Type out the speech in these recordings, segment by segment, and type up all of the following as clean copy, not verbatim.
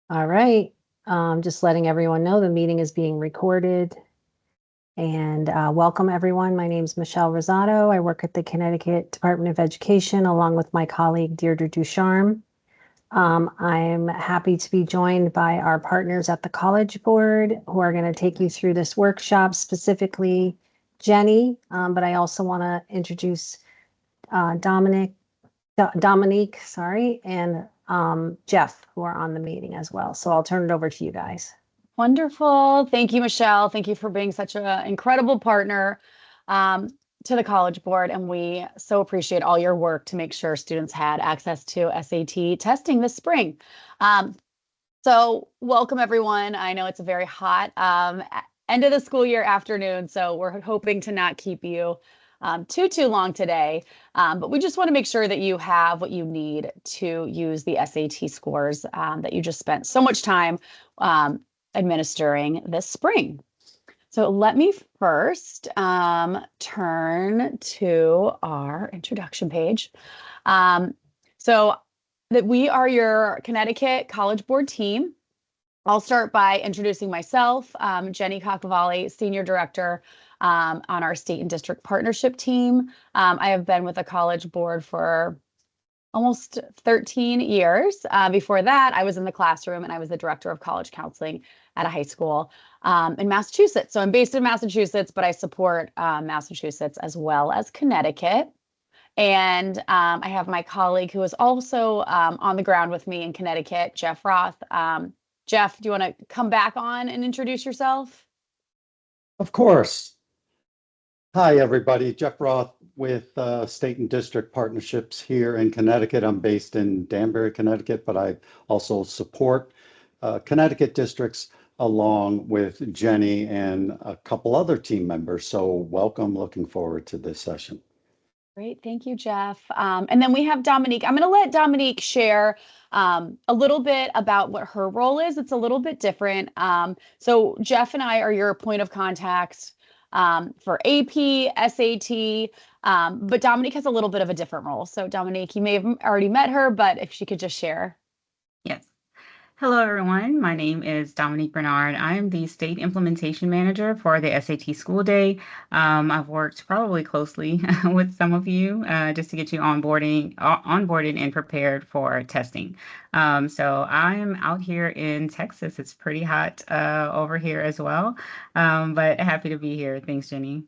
All right. Just letting everyone know the meeting is being recorded. And welcome, everyone. My name is Michelle Rosado. I work at the Connecticut Department of Education along with my colleague Deirdre Ducharme. I'm happy to be joined by our partners at the College Board who are going to take you through this workshop, specifically Jenny. But I also want to introduce Dominique, sorry, and Jeff, who are on the meeting as well. So I'll turn it over to you guys. Wonderful. Thank you, Michelle. Thank you for being such an incredible partner um, to the College Board. And we so appreciate all your work to make sure students had access to SAT testing this spring. Um, so welcome, everyone. I know it's a very hot end of the school year afternoon, so we're hoping to not keep you too long today. But we just want to make sure that you have what you need to use the SAT scores that you just spent so much time administering this spring. So let me first turn to our introduction page. So that we are your Connecticut College Board team. I'll start by introducing myself, Jenny Cacavalli, Senior Director on our state and district partnership team. I have been with the College Board for almost 13 years. Before that, I was in the classroom and I was the director of college counseling at a high school in Massachusetts. So I'm based in Massachusetts, but I support Massachusetts as well as Connecticut. And I have my colleague who is also on the ground with me in Connecticut, Jeff Roth. Jeff, do you want to come back on and introduce yourself? Of course. Hi, everybody. Jeff Roth with State and District Partnerships here in Connecticut. I'm based in Danbury, Connecticut, but I also support Connecticut districts along with Jenny and a couple other team members. So welcome. Looking forward to this session. Great. Thank you, Jeff. And then we have Dominique. I'm going to let Dominique share a little bit about what her role is. It's a little bit different. So Jeff and I are your point of contacts for AP, SAT, but Dominique has a little bit of a different role. So Dominique, you may have already met her, but if she could just share. Yes. Hello, everyone. My name is Dominique Bernard. I am the State Implementation Manager for the SAT School Day. I've worked probably closely with some of you just to get you onboarded and prepared for testing. So I'm out here in Texas. It's pretty hot over here as well, but happy to be here. Thanks, Jenny.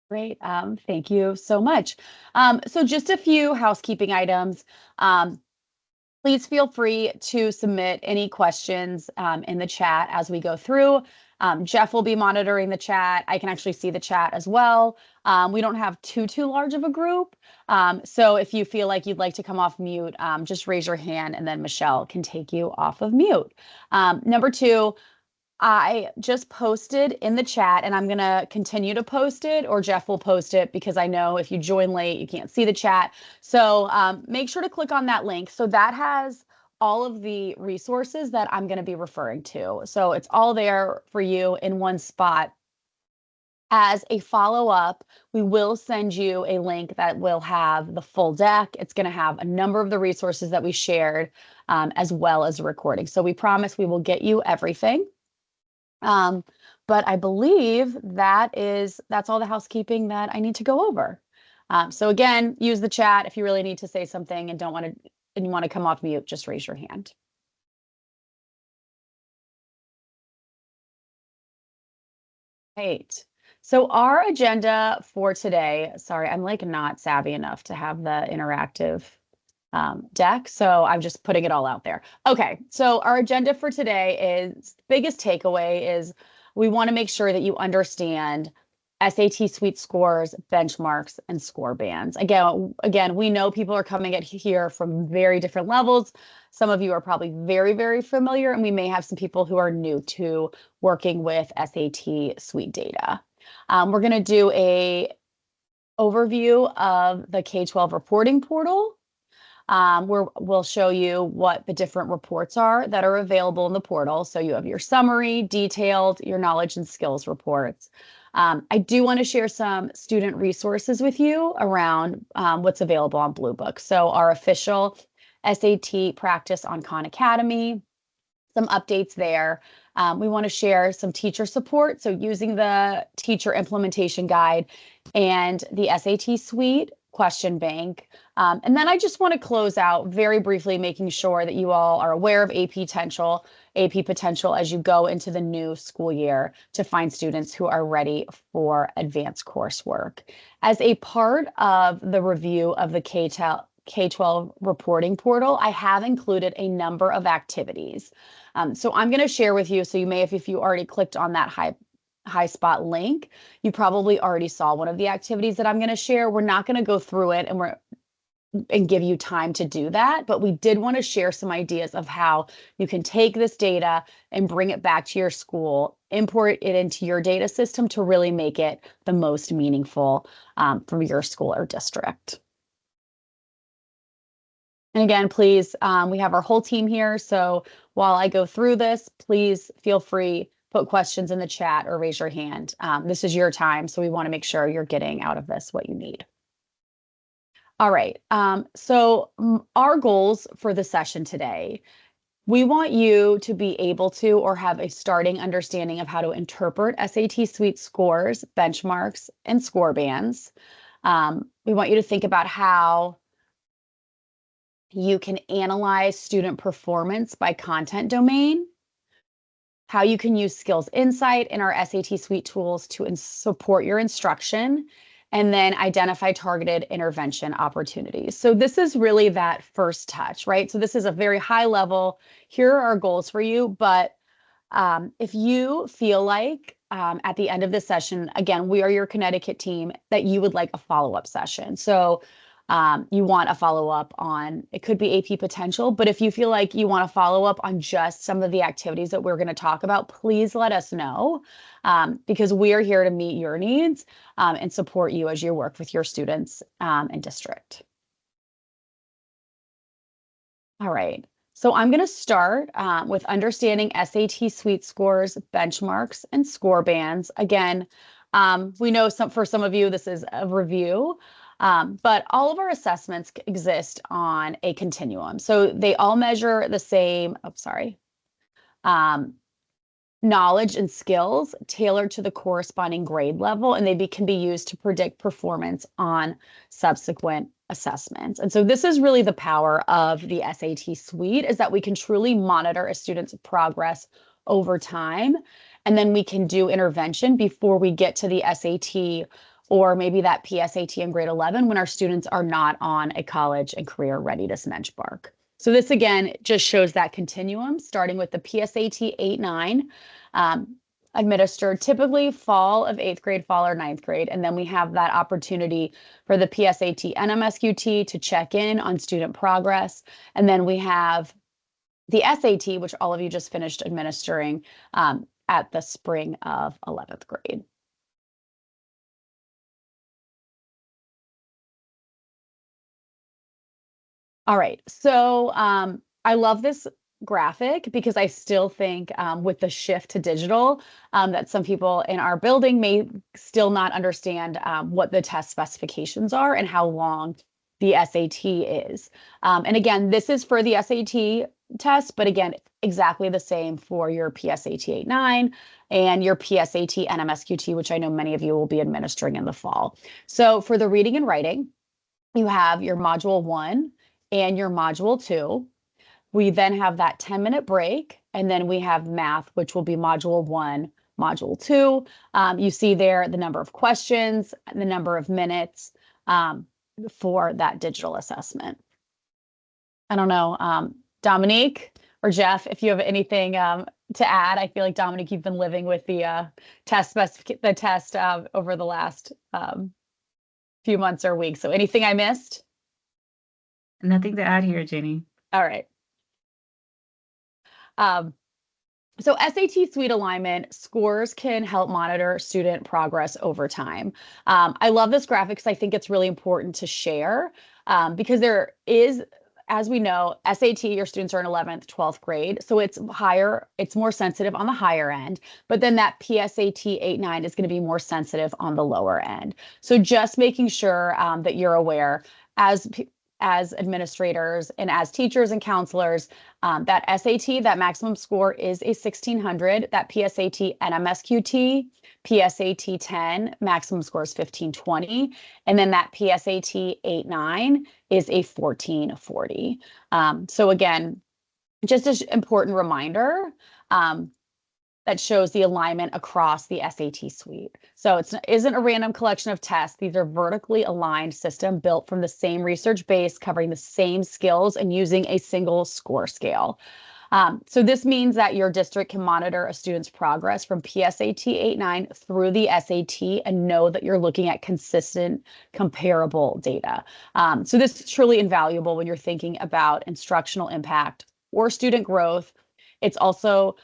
Great. Thank you so much. So just a few housekeeping items. Please feel free to submit any questions in the chat as we go through. Jeff will be monitoring the chat. I can actually see the chat as well. We don't have too large of a group. So if you feel like you'd like to come off mute, just raise your hand and then Michelle can take you off of mute. Number two, I just posted in the chat and I'm going to continue to post it, or Jeff will post it because I know if you join late, you can't see the chat. So make sure to click on that link. So that has all of the resources that I'm going to be referring to. So it's all there for you in one spot. As a follow-up, we will send you a link that will have the full deck. It's going to have a number of the resources that we shared, as well as a recording. So we promise we will get you everything. But I believe that's all the housekeeping that I need to go over. So again, use the chat if you really need to say something and you want to come off mute, just raise your hand. Great. So our agenda for today, sorry, I'm like not savvy enough to have the interactive deck. So I'm just putting it all out there. Okay, so our agenda for today is biggest takeaway is we want to make sure that you understand SAT Suite scores, benchmarks, and score bands. Again, we know people are coming at here from very different levels. Some of you are probably very familiar, and we may have some people who are new to working with SAT Suite data. We're going to do a overview of the K-12 reporting portal. Where we'll show you what the different reports are that are available in the portal. So you have your summary, detailed, your knowledge and skills reports. I do want to share some student resources with you around what's available on Blue Book. So our official SAT practice on Khan Academy, some updates there. We want to share some teacher support. So using the teacher implementation guide and the SAT Suite question bank. And then I just want to close out very briefly, making sure that you all are aware of AP potential as you go into the new school year to find students who are ready for advanced coursework. As a part of the review of the K-12 reporting portal, I have included a number of activities. So I'm going to share with you, so you may, if you already clicked on that high spot link, you probably already saw one of the activities that I'm going to share. We're not going to go through it and give you time to do that, but we did want to share some ideas of how you can take this data and bring it back to your school, import it into your data system to really make it the most meaningful for your school or district. And again, please, we have our whole team here. So while I go through this, please feel free, put questions in the chat or raise your hand. This is your time, so we want to make sure you're getting out of this what you need. All right, so our goals for the session today, we want you to be able to or have a starting understanding of how to interpret SAT Suite scores, benchmarks, and score bands. We want you to think about how you can analyze student performance by content domain, how you can use Skills Insight in our SAT Suite tools to support your instruction, and then identify targeted intervention opportunities. So this is really that first touch, right? So this is a very high level, here are our goals for you, but if you feel like at the end of this session, again, we are your Connecticut team, that you would like a follow-up session. So you want a follow-up on, it could be AP potential, but if you feel like you want to follow up on just some of the activities that we're going to talk about, please let us know, because we are here to meet your needs and support you as you work with your students and district. All right, so I'm going to start with understanding SAT Suite scores, benchmarks, and score bands. Again, we know for some of you, this is a review. But all of our assessments exist on a continuum. So they all measure the same, knowledge and skills tailored to the corresponding grade level, and they can be used to predict performance on subsequent assessments. And so this is really the power of the SAT Suite, is that we can truly monitor a student's progress over time, and then we can do intervention before we get to the SAT or maybe that PSAT in grade 11 when our students are not on a college and career readiness benchmark. So this, again, just shows that continuum, starting with the PSAT 8-9, administered typically fall of 8th grade, fall or 9th grade. And then we have that opportunity for the PSAT NMSQT to check in on student progress. And then we have the SAT, which all of you just finished administering at the spring of 11th grade. All right, so I love this graphic because I still think with the shift to digital that some people in our building may still not understand what the test specifications are and how long the SAT is. And again, this is for the SAT test, but again, exactly the same for your PSAT 8-9 and your PSAT NMSQT, which I know many of you will be administering in the fall. So for the reading and writing, you have your module 1 and your module 2. We then have that 10-minute break, and then we have math, which will be module 1, module 2. You see there the number of questions, the number of minutes for that digital assessment. I don't know, Dominique or Jeff, if you have anything to add. I feel like, Dominique, you've been living with the test over the last few months or weeks. So anything I missed? Nothing to add here, Jenny. All right. So SAT Suite alignment scores can help monitor student progress over time. I love this graphic because I think it's really important to share because there is, as we know, SAT, your students are in 11th, 12th grade, so it's higher, it's more sensitive on the higher end, but then that PSAT 8-9 is going to be more sensitive on the lower end. So just making sure that you're aware, as as administrators and as teachers and counselors, that SAT, that maximum score is a 1600, that PSAT and MSQT, PSAT 10, maximum score is 1520, and then that PSAT 8-9 is a 1440. So again, just an important reminder that shows the alignment across the SAT suite. So it isn't a random collection of tests. These are vertically aligned system built from the same research base, covering the same skills and using a single score scale. So this means that your district can monitor a student's progress from PSAT 8-9 through the SAT and know that you're looking at consistent, comparable data. So this is truly invaluable when you're thinking about instructional impact or student growth. It's also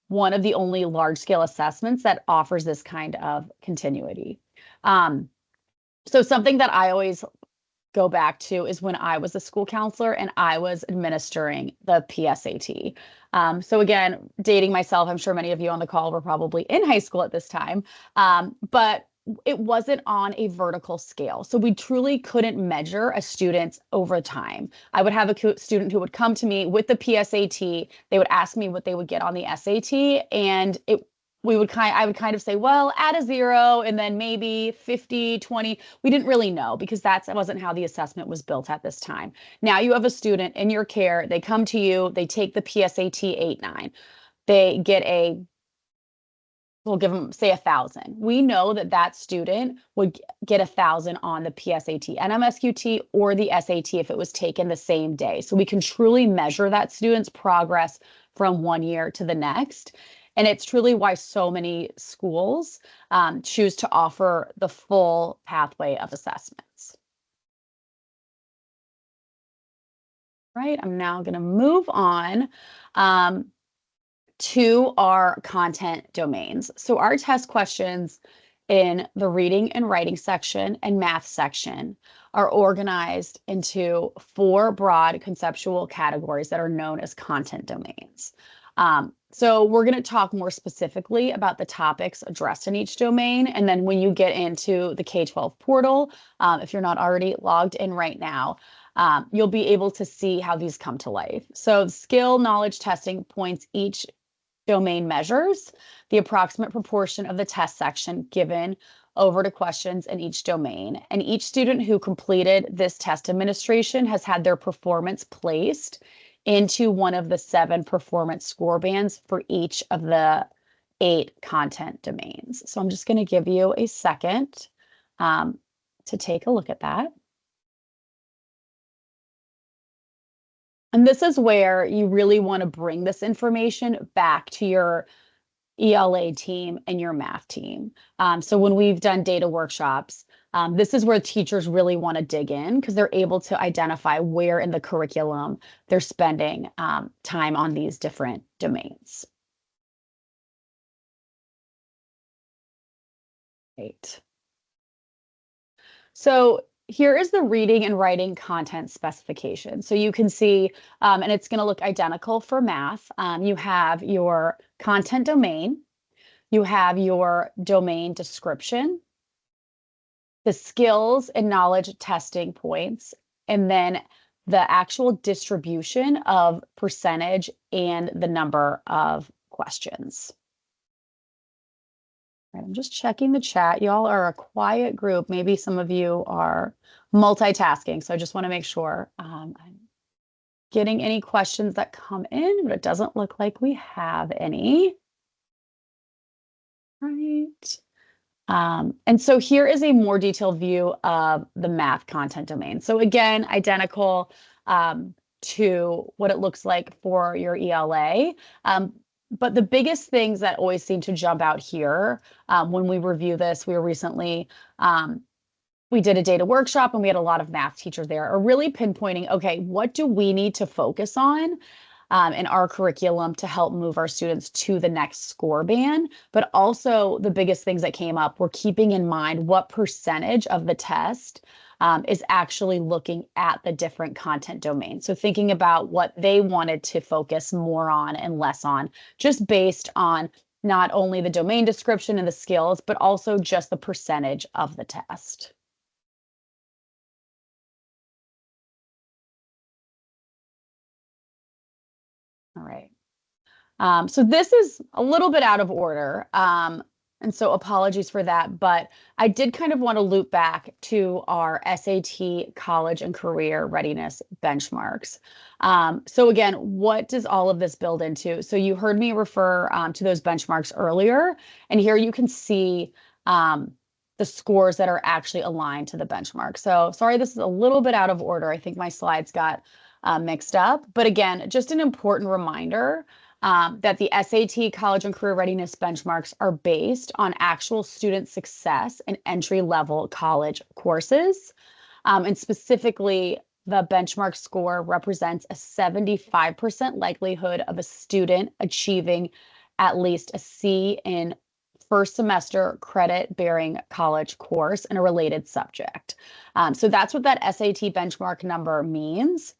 one of the only large-scale assessments that offers this kind of continuity. So something that I always go back to is when I was a school counselor and I was administering the PSAT. So again, dating myself, I'm sure many of you on the call were probably in high school at this time, but it wasn't on a vertical scale. So we truly couldn't measure a student over time. I would have a student who would come to me with the PSAT. They would ask me what they would get on the SAT, and I would kind of say, well, add a 0 and then maybe 50, 20. We didn't really know because that wasn't how the assessment was built at this time. Now you have a student in your care. They come to you. They take the PSAT 8-9. They get we'll give them, say, 1,000. We know that that student would get 1,000 on the PSAT and MSQT or the SAT if it was taken the same day. So we can truly measure that student's progress from one year to the next. And it's truly why so many schools choose to offer the full pathway of assessments. Right, I'm now going to move on to our content domains. So our test questions in the reading and writing section and math section are organized into 4 broad conceptual categories that are known as content domains. So we're going to talk more specifically about the topics addressed in each domain. And then when you get into the K-12 portal, if you're not already logged in right now, you'll be able to see how these come to life. So skill knowledge testing points each domain measures the approximate proportion of the test section given over to questions in each domain. And each student who completed this test administration has had their performance placed into one of the 7 performance score bands for each of the 8 content domains. So I'm just going to give you a second to take a look at that. And this is where you really want to bring this information back to your ELA team and your math team. So when we've done data workshops, this is where teachers really want to dig in because they're able to identify where in the curriculum they're spending time on these different domains. Great. So here is the reading and writing content specification. So you can see, and it's going to look identical for math. You have your content domain, you have your domain description, the skills and knowledge testing points, and then the actual distribution of percentage and the number of questions. I'm just checking the chat. Y'all are a quiet group. Maybe some of you are multitasking. So I just want to make sure I'm getting any questions that come in, but it doesn't look like we have any. Right. And so here is a more detailed view of the math content domain. So again, identical to what it looks like for your ELA. But the biggest things that always seem to jump out here when we review this, we were recently, we did a data workshop and we had a lot of math teachers there are really pinpointing, okay, what do we need to focus on in our curriculum to help move our students to the next score band? But also the biggest things that came up were keeping in mind what percentage of the test is actually looking at the different content domains. So thinking about what they wanted to focus more on and less on, just based on not only the domain description and the skills, but also just the percentage of the test. right. So this is a little bit out of order. And so apologies for that, but I did kind of want to loop back to our SAT college and career readiness benchmarks. So again, what does all of this build into? So you heard me refer to those benchmarks earlier, and here you can see the scores that are actually aligned to the benchmark. So sorry, this is a little bit out of order. I think my slides got mixed up, but again, just an important reminder that the SAT college and career readiness benchmarks are based on actual student success and entry-level college courses. And specifically, the benchmark score represents a 75% likelihood of a student achieving at least a C in first semester credit-bearing college course in a related subject. So that's what that SAT benchmark number means.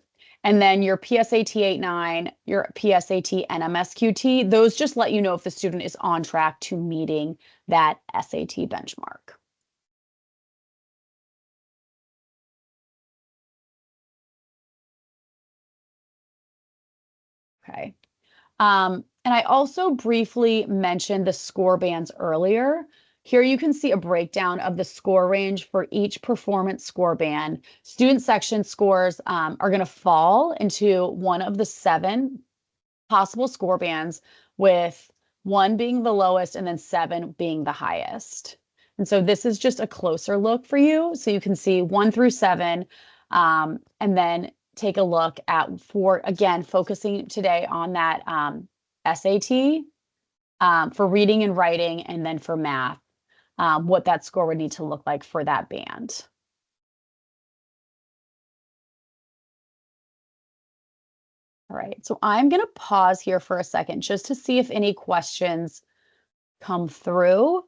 And then your PSAT 8-9, your PSAT NMSQT, those just let you know if the student is on track to meeting that SAT benchmark. Okay. And I also briefly mentioned the score bands earlier. Here you can see a breakdown of the score range for each performance score band. Student section scores are going to fall into one of the 7 possible score bands, with 1 being the lowest and then 7 being the highest. And so this is just a closer look for you. So you can see 1 through 7, and then take a look at, for again, focusing today on that SAT for reading and writing, and then for math, what that score would need to look like for that band. All right, so I'm going to pause here for a second just to see if any questions come through.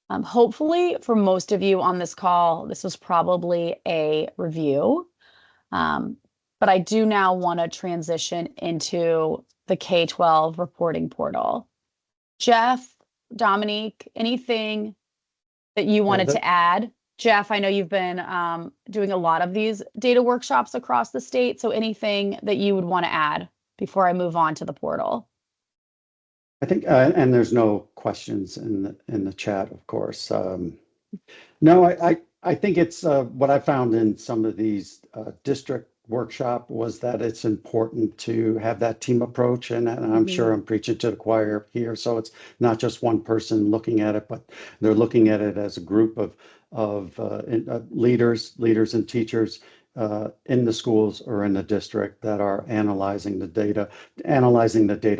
Hopefully, for most of you on this call, this was probably a review. But I do now want to transition into the K-12 reporting portal. Jeff, Dominique, anything that you wanted to add? Jeff, I know you've been doing a lot of these data workshops across the state, so anything that you would want to add before I move on to the portal? I think, and there's no questions in the chat, of course. No, I think it's what I found in some of these district workshop was that it's important to have that team approach, and I'm sure I'm preaching to the choir here. So it's not just one person looking at it, but they're looking at it as a group of leaders and teachers in the schools or in the district that are analyzing the data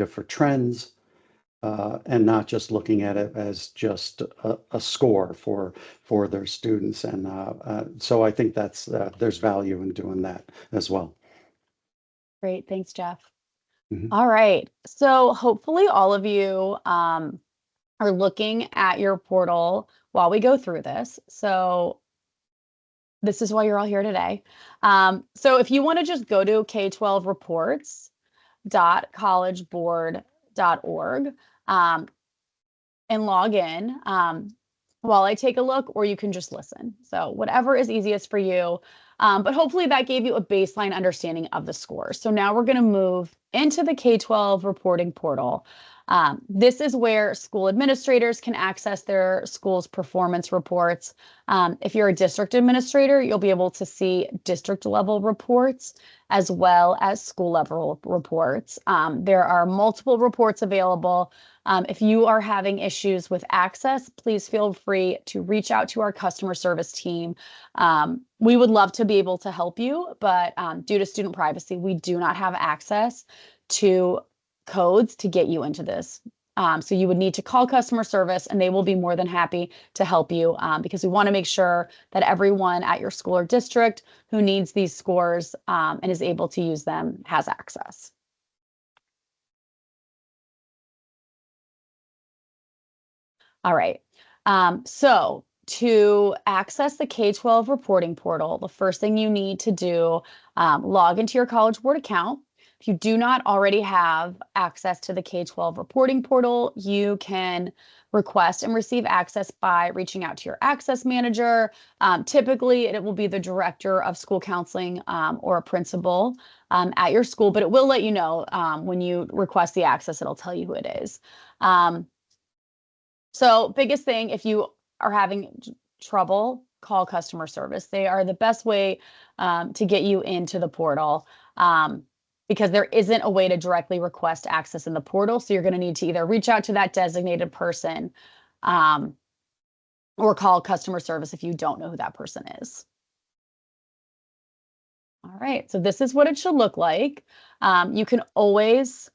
for trends. And not just looking at it as just a score for their students. And so I think that's there's value in doing that as well. Great, thanks, Jeff. All right, so hopefully all of you are looking at your portal while we go through this. So this is why you're all here today. So if you want to just go to k12reports.collegeboard.org and log in while I take a look, or you can just listen. So whatever is easiest for you. But hopefully that gave you a baseline understanding of the scores. So now we're going to move into the K-12 reporting portal. This is where school administrators can access their school's performance reports. If you're a district administrator, you'll be able to see district level reports as well as school level reports. There are multiple reports available. If you are having issues with access, please feel free to reach out to our customer service team. We would love to be able to help you, but due to student privacy, we do not have access to codes to get you into this. So you would need to call customer service, and they will be more than happy to help you because we want to make sure that everyone at your school or district who needs these scores and is able to use them has access. All right. So to access the K-12 reporting portal, the first thing you need to do, log into your College Board account. If you do not already have access to the K-12 reporting portal, you can request and receive access by reaching out to your access manager. Typically, it will be the director of school counseling or a principal at your school, but it will let you know when you request the access, it'll tell you who it is. So biggest thing, if you are having trouble, call customer service. They are the best way to get you into the portal. Because there isn't a way to directly request access in the portal. So you're going to need to either reach out to that designated person or call customer service if you don't know who that person is. All right, so this is what it should look like. You can always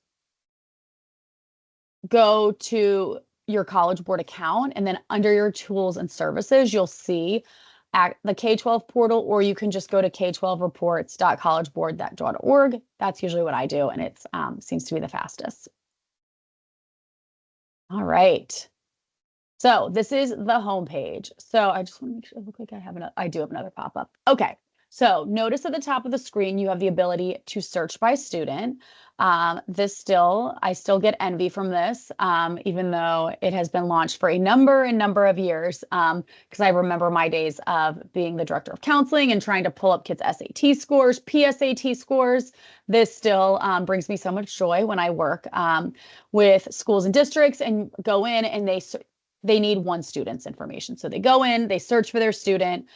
go to your College Board account, and then under your tools and services, you'll see at the K-12 portal, or you can just go to k12reports.collegeboard.org. That's usually what I do, and it seems to be the fastest. All right. So this is the home page. So I just want to make sure it looks like I do have another pop-up. Okay. So notice at the top of the screen, you have the ability to search by student. I still get envy from this, even though it has been launched for a number of years, because I remember my days of being the director of counseling and trying to pull up kids' SAT scores, PSAT scores. This still brings me so much joy when I work with schools and districts and go in and they need one student's information. So they go in, they search for their student,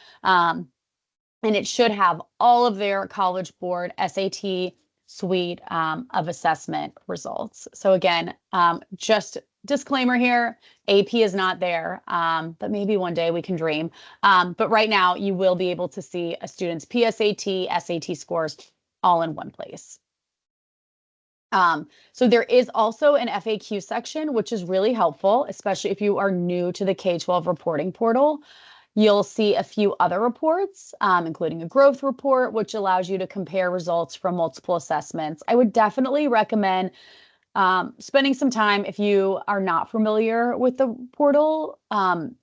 and it should have all of their College Board SAT suite of assessment results. So again, just disclaimer here, AP is not there, but maybe one day we can dream. But right now you will be able to see a student's PSAT, SAT scores all in one place. So there is also an FAQ section, which is really helpful, especially if you are new to the K-12 reporting portal. You'll see a few other reports, including a growth report, which allows you to compare results from multiple assessments. I would definitely recommend spending some time, if you are not familiar with the portal,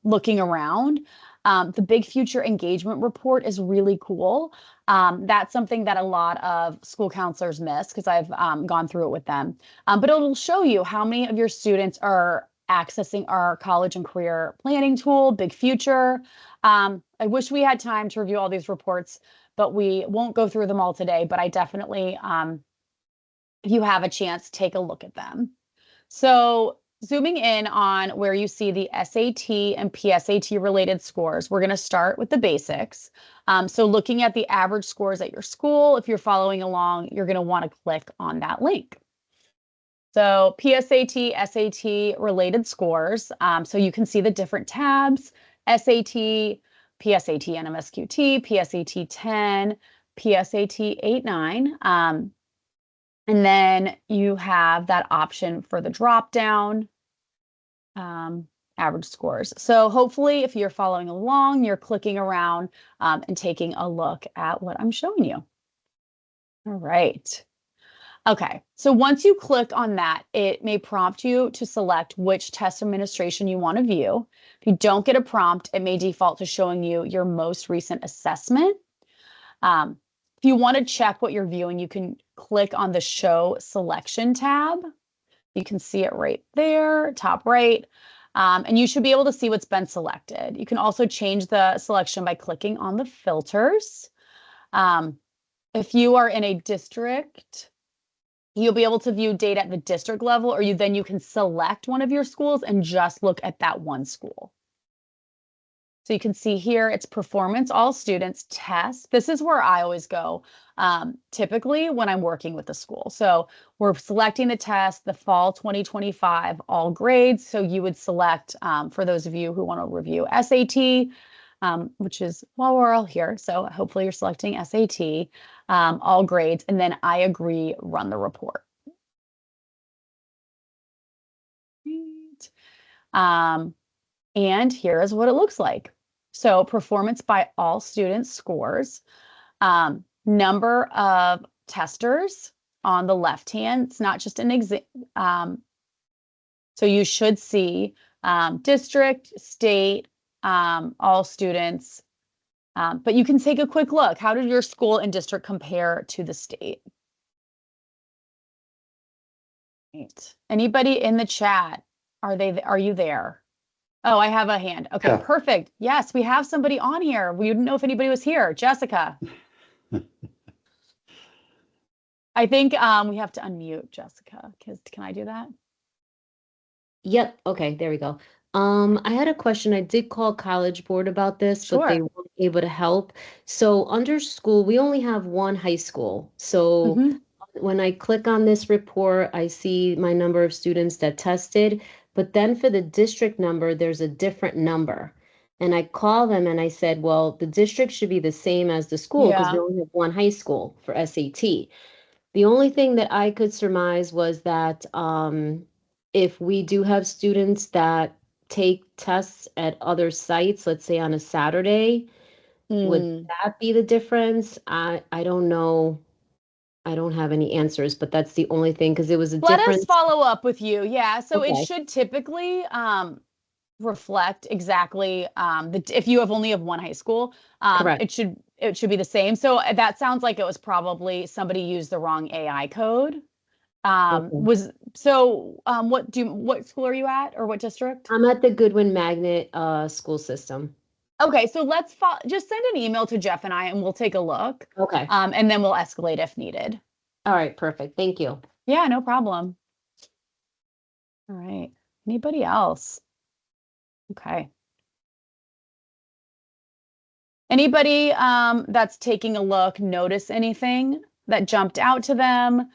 looking around. The Big Future Engagement Report is really cool. That's something that a lot of school counselors miss because I've gone through it with them. But it'll show you how many of your students are accessing our college and career planning tool, Big Future. I wish we had time to review all these reports, but we won't go through them all today. But I definitely, if you have a chance, take a look at them. So zooming in on where you see the SAT and PSAT related scores, we're going to start with the basics. So looking at the average scores at your school, if you're following along, you're going to want to click on that link. So PSAT, SAT related scores. So you can see the different tabs: SAT, PSAT NMSQT, PSAT 10, PSAT 8, 9. And then you have that option for the drop down, average scores. So hopefully if you're following along, you're clicking around and taking a look at what I'm showing you. All right. Okay, so once you click on that, it may prompt you to select which test administration you want to view. If you don't get a prompt, it may default to showing you your most recent assessment. If you want to check what you're viewing, you can click on the Show Selection tab. You can see it right there, top right, and you should be able to see what's been selected. You can also change the selection by clicking on the filters. If you are in a district, you'll be able to view data at the district level, or you can select one of your schools and just look at that one school. So you can see here, it's performance, all students, test. This is where I always go, typically when I'm working with the school. So we're selecting the test, the fall 2025, all grades. So you would select, for those of you who want to review SAT, which is, well, we're all here. So hopefully you're selecting SAT, all grades, and then I agree, run the report. And here is what it looks like. So performance by all students scores, number of testers on the left hand. It's not just an exam. So you should see district, state, all students, but you can take a quick look. How did your school and district compare to the state? Right. Anybody in the chat? Are you there? Oh, I have a hand. Okay, Yeah. perfect. Yes, we have somebody on here. We didn't know if anybody was here. Jessica. I think we have to unmute Jessica. Can I do that? Yep. Okay, there we go. I had a question. I did call College Board about this, but they Sure. weren't able to help. So under school, we only have one high school. So Mhm. when I click on this report, I see my number of students that tested, but then for the district number, there's a different number. And I call them and I said, well, the district should be the same as the school because we Yeah. only have one high school for SAT. The only thing that I could surmise was that if we do have students that take tests at other sites, let's say on a Saturday, would Mm. that be the difference? I don't know. I don't have any answers, but that's the only thing because it was a Let us difference. follow up with you. Yeah, so it Okay, should typically reflect exactly if you only have one high school, correct. it should be the same. So that sounds like it was probably somebody used the wrong AI code. Okay. What school are you at or what district? I'm at the Goodwin Magnet school system. Okay, so just send an email to Jeff and I and we'll take a look. Okay. And then we'll escalate if needed. All right, perfect. Thank you. Yeah, no problem. All right. Anybody else? Okay. Anybody that's taking a look, notice anything that jumped out to them?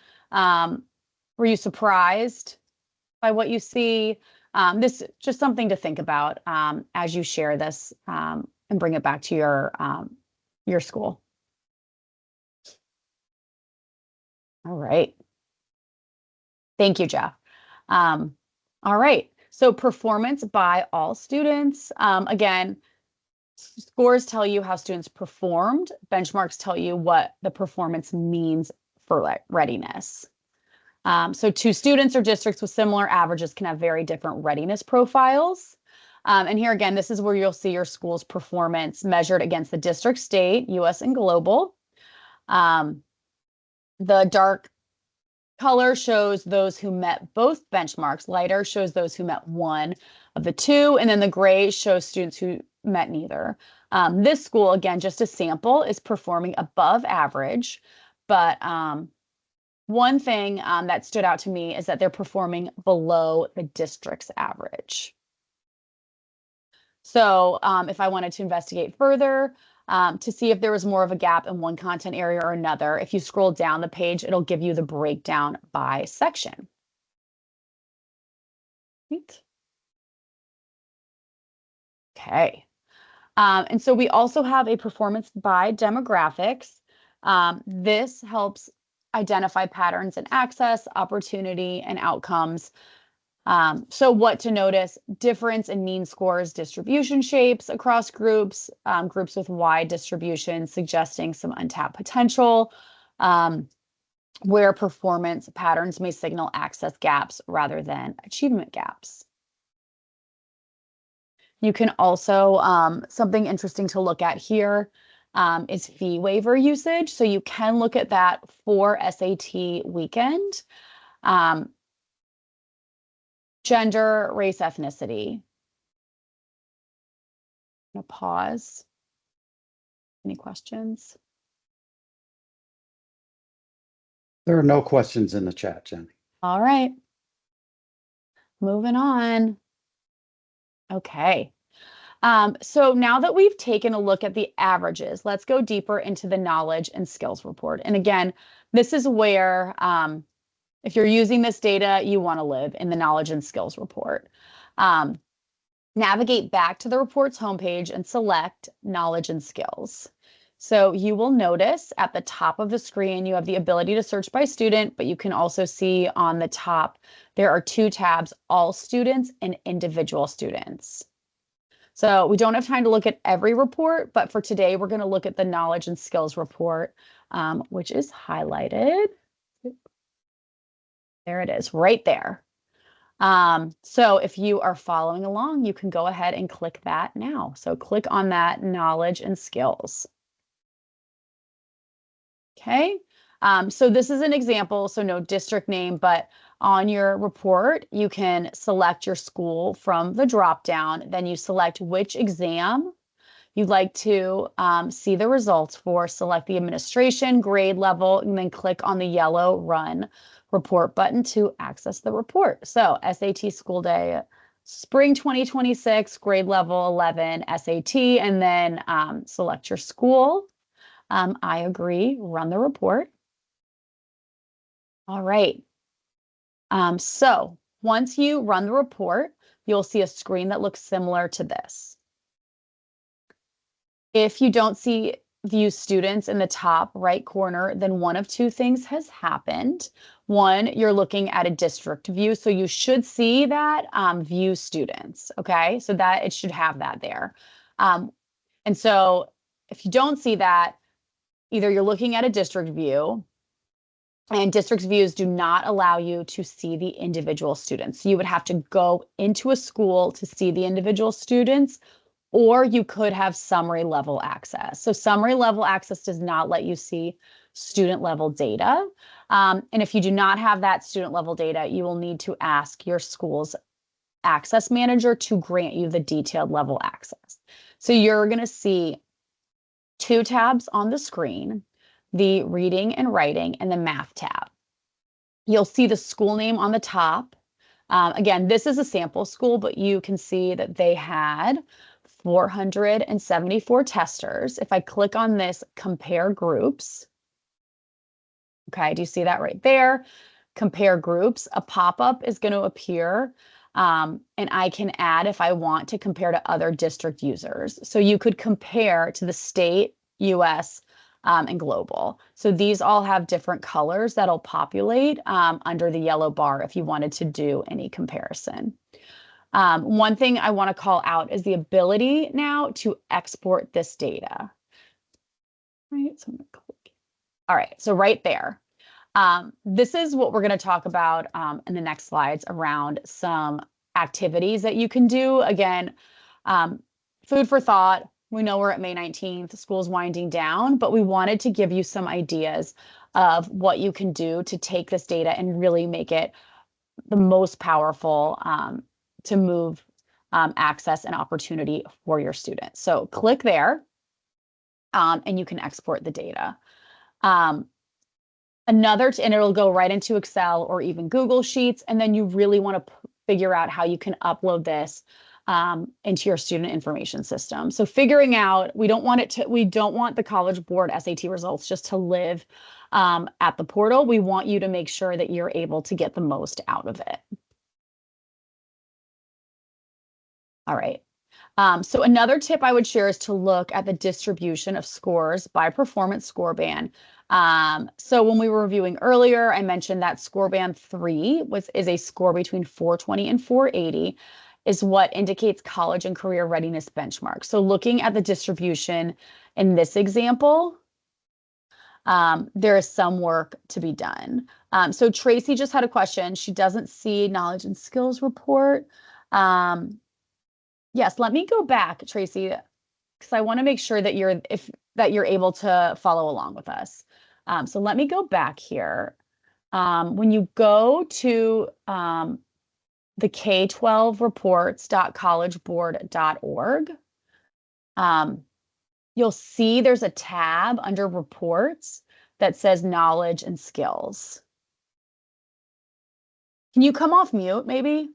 Were you surprised by what you see? This just something to think about as you share this and bring it back to your school. All right. Thank you, Jeff. All right. So performance by all students. Again, scores tell you how students performed. Benchmarks tell you what the performance means for readiness. So two students or districts with similar averages can have very different readiness profiles. And here again, this is where you'll see your school's performance measured against the district, state, US, and global. The dark color shows those who met both benchmarks. Lighter shows those who met one of the two. And then the gray shows students who met neither. This school, again, just a sample, is performing above average. But one thing that stood out to me is that they're performing below the district's average. So if I wanted to investigate further, to see if there was more of a gap in one content area or another, if you scroll down the page, it'll give you the breakdown by section. Right. Okay. And so we also have a performance by demographics. This helps identify patterns in access, opportunity, and outcomes. So what to notice: difference in mean scores, distribution shapes across groups, groups with wide distribution, suggesting some untapped potential, where performance patterns may signal access gaps rather than achievement gaps. You can also, something interesting to look at here is fee waiver usage. So you can look at that for SAT weekend. Gender, race, ethnicity. I'm gonna pause. Any questions? There are no questions in the chat, Jenny. All right. Moving on. Okay. So now that we've taken a look at the averages, let's go deeper into the knowledge and skills report. And again, this is where, if you're using this data, you want to live in the knowledge and skills report. Navigate back to the report's homepage and select knowledge and skills. So you will notice at the top of the screen, you have the ability to search by student, but you can also see on the top, there are two tabs: all students and individual students. So we don't have time to look at every report, but for today, we're going to look at the knowledge and skills report, which is highlighted. There it is, right there. So if you are following along, you can go ahead and click that now. So click on that knowledge and skills. Okay. So this is an example, so no district name, but on your report, you can select your school from the drop down. Then you select which exam you'd like to see the results for, select the administration, grade level, and then click on the yellow Run Report button to access the report. So SAT School Day, Spring 2026, grade level 11 SAT, and then select your school. I agree, run the report. All right. So once you run the report, you'll see a screen that looks similar to this. If you don't see View Students in the top right corner, then one of two things has happened. One, you're looking at a district view, so you should see that View Students, okay? So that it should have that there. And so if you don't see that, either you're looking at a district view, and district views do not allow you to see the individual students. You would have to go into a school to see the individual students, or you could have summary level access. So summary level access does not let you see student level data. And if you do not have that student level data, you will need to ask your school's access manager to grant you the detailed level access. So you're going to see two tabs on the screen, the reading and writing and the math tab. You'll see the school name on the top. Again, this is a sample school, but you can see that they had 474 testers. If I click on this, compare groups. Okay, do you see that right there? Compare groups. A pop-up is going to appear, and I can add if I want to compare to other district users. So you could compare to the state, US, and global. So these all have different colors that'll populate under the yellow bar if you wanted to do any comparison. One thing I want to call out is the ability now to export this data. Right, so I'm gonna click. All right, so right there. This is what we're going to talk about in the next slides around some activities that you can do. Again, food for thought. We know we're at May 19th, school's winding down, but we wanted to give you some ideas of what you can do to take this data and really make it the most powerful to move access and opportunity for your students. So click there and you can export the data. And it'll go right into Excel or even Google Sheets. And then you really want to figure out how you can upload this into your student information system. So figuring out, we don't want the College Board SAT results just to live at the portal. We want you to make sure that you're able to get the most out of it. All right. So another tip I would share is to look at the distribution of scores by performance score band. So when we were reviewing earlier, I mentioned that score band 3 is a score between 420 and 480 is what indicates college and career readiness benchmark. So looking at the distribution in this example, there is some work to be done. So Tracy just had a question. She doesn't see knowledge and skills report. Yes, let me go back, Tracy, because I want to make sure that you're able to follow along with us. So let me go back here. When you go to the K12reports.collegeboard.org, you'll see there's a tab under reports that says knowledge and skills. Can you come off mute, maybe?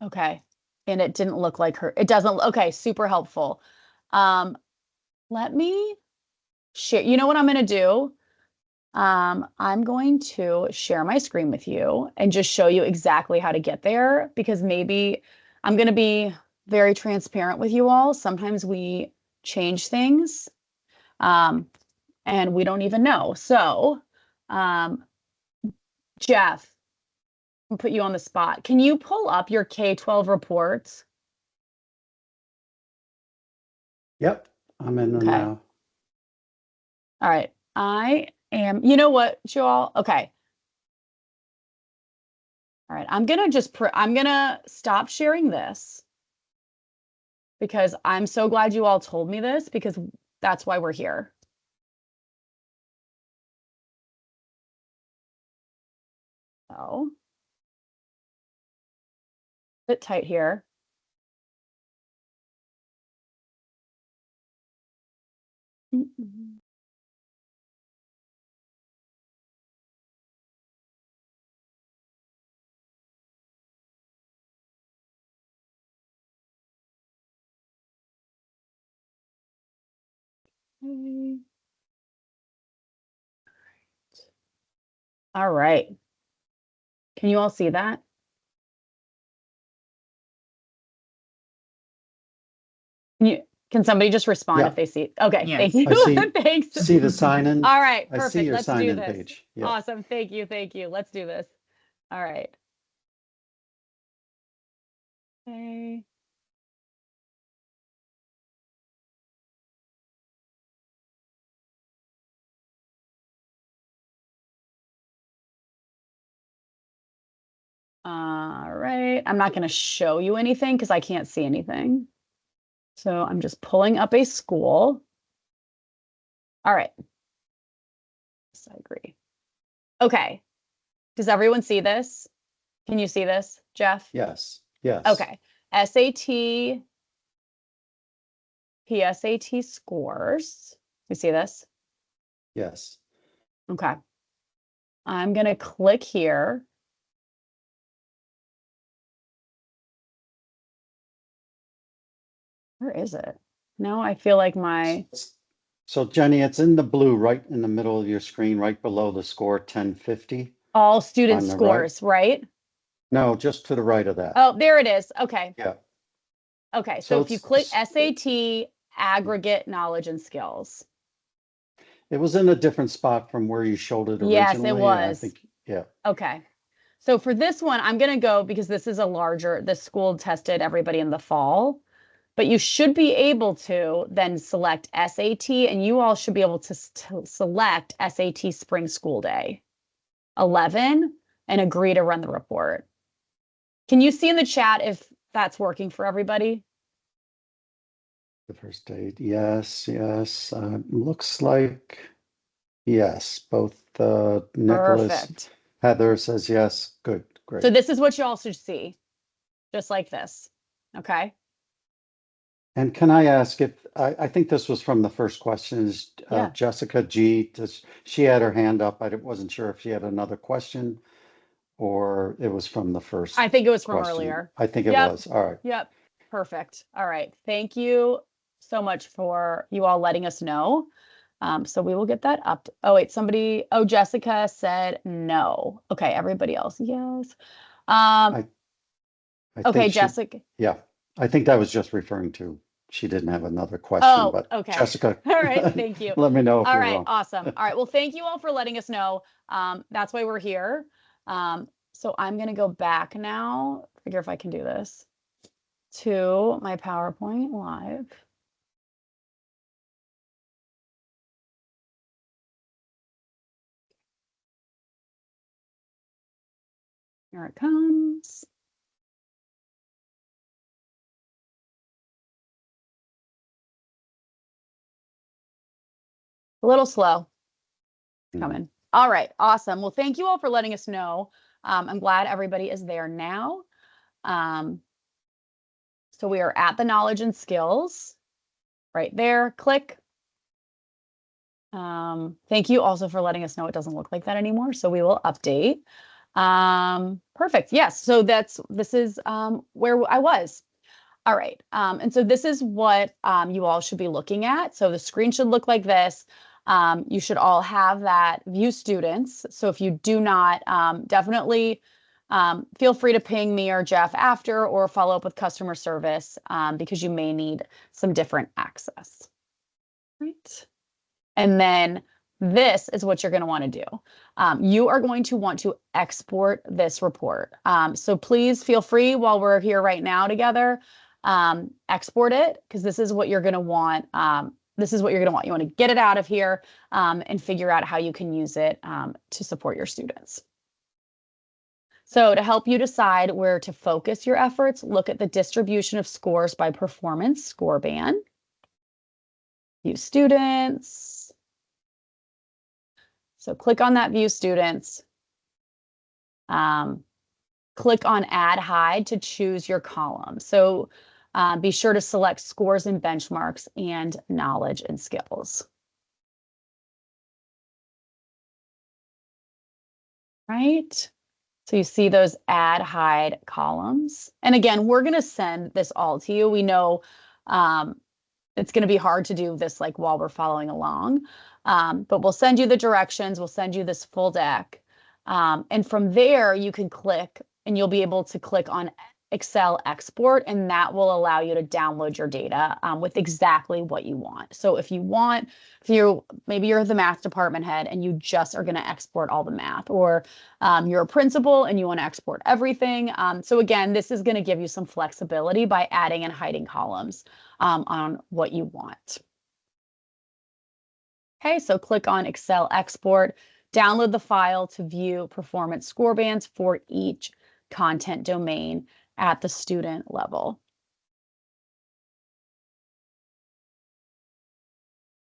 Okay. And it didn't look like her. It doesn't. Okay, super helpful. Let me share. You know what I'm going to do? I'm going to share my screen with you and just show you exactly how to get there, because maybe I'm going to be very transparent with you all. Sometimes we change things and we don't even know. So, Jeff, I'll put you on the spot. Can you pull up your K-12 reports? Yep, I'm in them Okay. now. All right. You know what, Joel? Okay. All right, I'm gonna stop sharing this because I'm so glad you all told me this because that's why we're here. So, sit tight here. Okay. All right. Can you all see that? Can somebody just respond Yeah. if they see? Okay, Yes. thank you. I see- Thanks. See the sign-in? All right, I see perfect. your Let's do sign-in this. page. Yeah. Awesome. Thank you. Thank you. Let's do this. All right. Okay. All right. I'm not going to show you anything because I can't see anything. So I'm just pulling up a school. All right. Yes, I agree. Okay. Does everyone see this? Can you see this, Jeff? Yes, yes. Okay. SAT, PSAT scores. You see this? Yes. Okay. I'm going to click here. Where is it? Now I feel like my, So Jenny, it's in the blue, right in the middle of your screen, right below the score 1050. all student On the right. scores, right? No, just to the right of that. Oh, there it is. Okay. Yeah. Okay. So So if you it's- click SAT, aggregate knowledge and skills. It was in a different spot from where you showed it originally. Yes, it and I was. think, yeah. Okay. So for this one, I'm going to go because this is the school tested everybody in the fall, but you should be able to then select SAT and you all should be able to select SAT spring school day 11 and agree to run the report. Can you see in the chat if that's working for everybody? The first date, yes, yes. Looks like, yes, both Nicholas, Perfect. Heather says yes. Good, great. So this is what you all should see, just like this. Okay. And can I ask if, I think this was from the first question, is Yeah. Jessica G, she had her hand up. I wasn't sure if she had another question or it was from the first I think it was from question. earlier. I think it Yep. was. All right. Yep. Perfect. All right. Thank you so much for you all letting us know. So we will get that up. Oh, wait, Jessica said no. Okay, everybody else, yes. I Okay, think Jessica. Yeah, I think that was just referring to, she didn't have another question, Oh, but okay. Jessica. All right, thank you. Let me know if All you're right, wrong. awesome. All right, well, thank you all for letting us know. That's why we're here. So I'm gonna go back now, figure if I can do this, to my PowerPoint live. Here it comes. A little slow. It's coming. All right, awesome. Well, thank you all for letting us know. I'm glad everybody is there now. So we are at the knowledge and skills right there. Click. Thank you also for letting us know it doesn't look like that anymore. So we will update. Perfect. Yes. So this is where I was. All right. And so this is what you all should be looking at. So the screen should look like this. You should all have that view students. So if you do not, definitely feel free to ping me or Jeff after or follow up with customer service because you may need some different access. Right. And then this is what you're going to want to do. You are going to want to export this report. So please feel free while we're here right now together, export it because this is what you're going to want. This is what you're going to want. You want to get it out of here and figure out how you can use it to support your students. So to help you decide where to focus your efforts, look at the distribution of scores by performance score band. View students. So click on that view students. Click on add hide to choose your column. So be sure to select scores and benchmarks and knowledge and skills. Right? So you see those add hide columns. And again, we're going to send this all to you. We know it's going to be hard to do this like while we're following along, but we'll send you the directions. We'll send you this full deck. And from there, you can click and you'll be able to click on Excel export, and that will allow you to download your data with exactly what you want. So if maybe you're the math department head and you just are going to export all the math, or you're a principal and you want to export everything. So again, this is going to give you some flexibility by adding and hiding columns on what you want. Okay, so click on Excel export, download the file to view performance score bands for each content domain at the student level.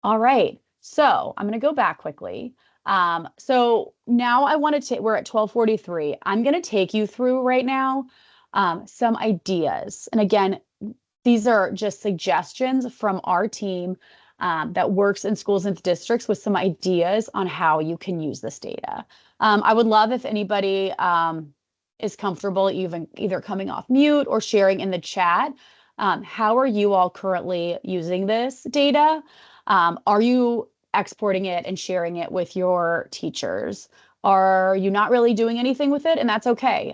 All right, so I'm going to go back quickly. So now we're at 12:43. I'm going to take you through right now some ideas. And again, these are just suggestions from our team that works in schools and districts with some ideas on how you can use this data. I would love if anybody is comfortable either coming off mute or sharing in the chat. How are you all currently using this data? Are you exporting it and sharing it with your teachers? Are you not really doing anything with it? And that's okay.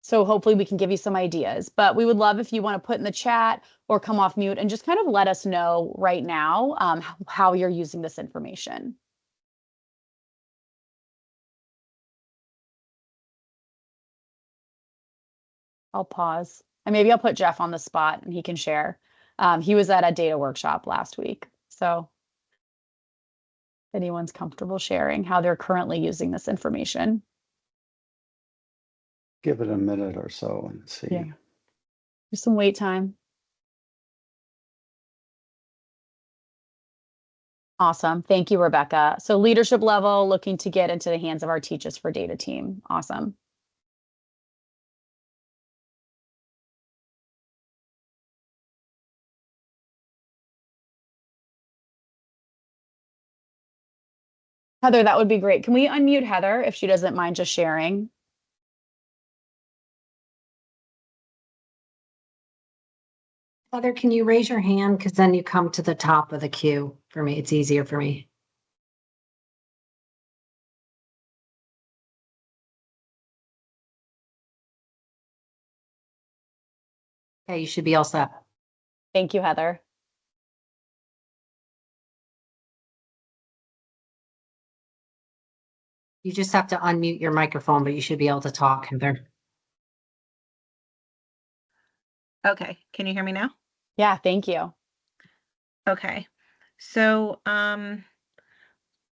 So hopefully we can give you some ideas, but we would love if you want to put in the chat or come off mute and just kind of let us know right now how you're using this information. I'll pause and maybe I'll put Jeff on the spot and he can share. He was at a data workshop last week. So if anyone's comfortable sharing how they're currently using this information. Give it a minute or so and see. Yeah. There's some wait time. Awesome. Thank you, Rebecca. So leadership level, looking to get into the hands of our Teach Us for Data team. Awesome. Heather, that would be great. Can we unmute Heather if she doesn't mind just sharing? Heather, can you raise your hand? Because then you come to the top of the queue for me. It's easier for me. Okay, you should be all set. Thank you, Heather. You just have to unmute your microphone, but you should be able to talk, Heather. Okay, can you hear me now? Yeah, thank you. Okay, so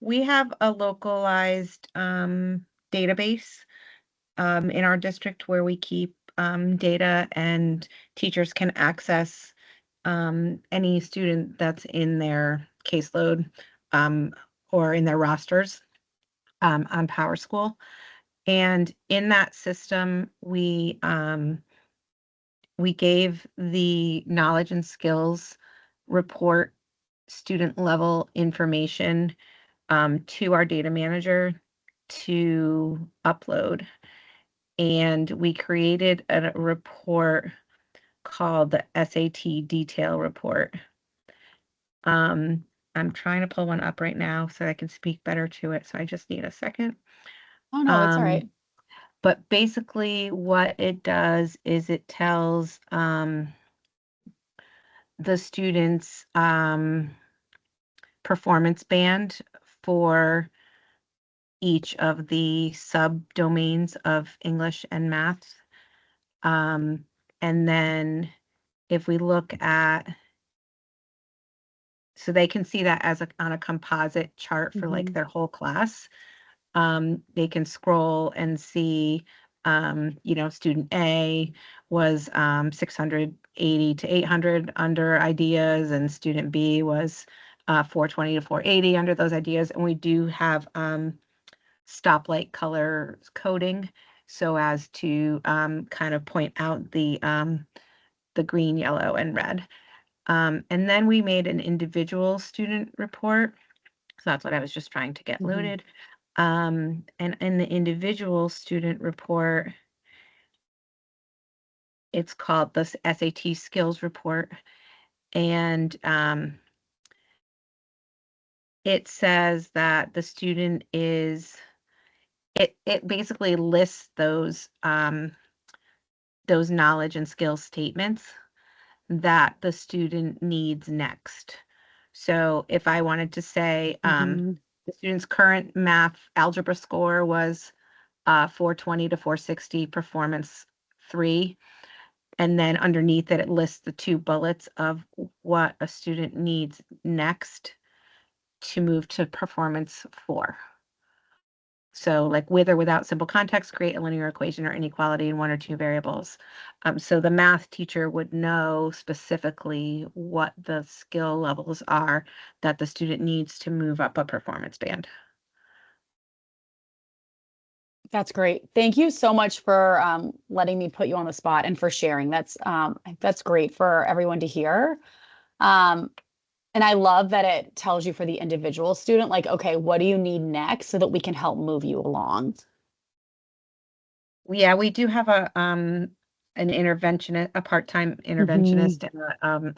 we have a localized database in our district where we keep data, and teachers can access any student that's in their caseload or in their rosters on PowerSchool. And in that system, we gave the knowledge and skills report student level information to our data manager to upload. And we created a report called the SAT detail report. I'm trying to pull one up right now so I can speak better to it. So I just need a second. Oh, no, that's all right. But basically what it does is it tells the students performance band for each of the subdomains of English and math. And then if we look at, so they can see that as on a composite chart for like their whole class. They can scroll and see Student A was 680 to 800 under ideas, and student B was 420 to 480 under those ideas. And we do have stoplight color coding so as to kind of point out the green, yellow, and red. And then we made an individual student report. So that's what I was just trying to get loaded. And in the individual student report, it's called the SAT skills report. And it says that the student is, it basically lists those knowledge and skill statements that the student needs next. So if I wanted to say the student's current math algebra score was 420 to 460, performance 3, and then underneath it, it lists the 2 bullets of what a student needs next to move to performance 4. So like with or without simple context, create a linear equation or inequality in 1 or 2 variables. So the math teacher would know specifically what the skill levels are that the student needs to move up a performance band. That's great. Thank you so much for letting me put you on the spot and for sharing. That's great for everyone to hear. And I love that it tells you for the individual student, like, okay, what do you need next so that we can help move you along? Yeah, we do have an interventionist, a part-time interventionist,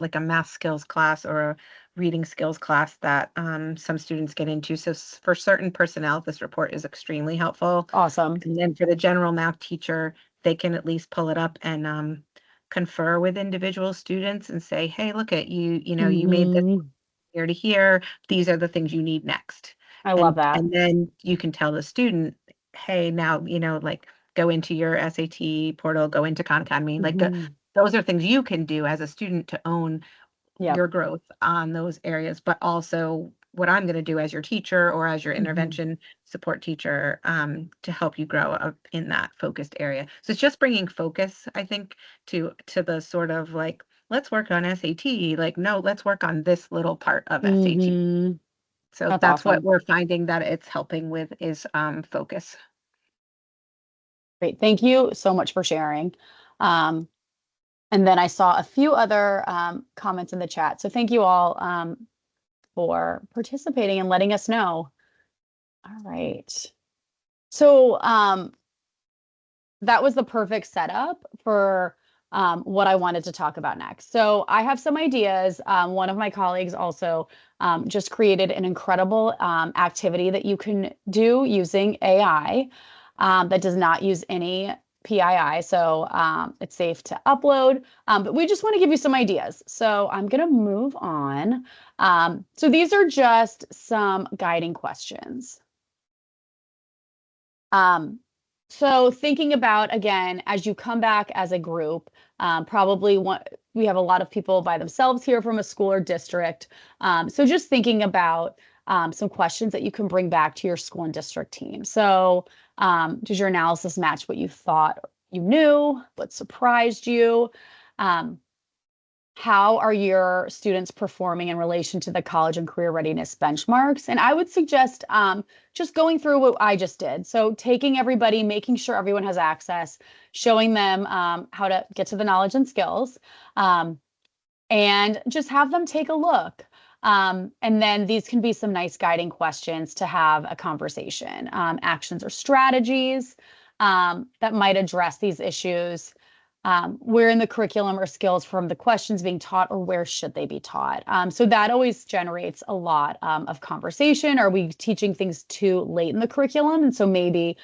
like a math skills class or a reading skills class that some students get into. So for certain personnel, this report is extremely helpful. Awesome. And then for the general math teacher, they can at least pull it up and confer with individual students and say, hey, look at you, you made this here to here. These are the things you need next. I love that. And then you can tell the student, hey, now, like go into your SAT portal, go into Khan Academy. Like those are things you can do as a student to own your growth on those areas, but also what I'm going to do as your teacher or as your intervention support teacher to help you grow up in that focused area. So it's just bringing focus, I think, to the sort of like, let's work on SAT. Like, no, let's work on this little part of SAT. So that's what we're finding that it's helping with is focus. Great. Thank you so much for sharing. And then I saw a few other comments in the chat. So thank you all for participating and letting us know. All right. So that was the perfect setup for what I wanted to talk about next. So I have some ideas. One of my colleagues also just created an incredible activity that you can do using AI that does not use any PII, so it's safe to upload, but we just want to give you some ideas. So I'm going to move on. So these are just some guiding questions. So thinking about, again, as you come back as a group, we have a lot of people by themselves here from a school or district. So just thinking about some questions that you can bring back to your school and district team. So does your analysis match what you thought you knew? What surprised you? How are your students performing in relation to the college and career readiness benchmarks? And I would suggest just going through what I just did. So taking everybody, making sure everyone has access, showing them how to get to the knowledge and skills, and just have them take a look. And then these can be some nice guiding questions to have a conversation, actions or strategies that might address these issues. Where in the curriculum or skills from the questions being taught, or where should they be taught? So that always generates a lot of conversation. Are we teaching things too late in the curriculum? And so maybe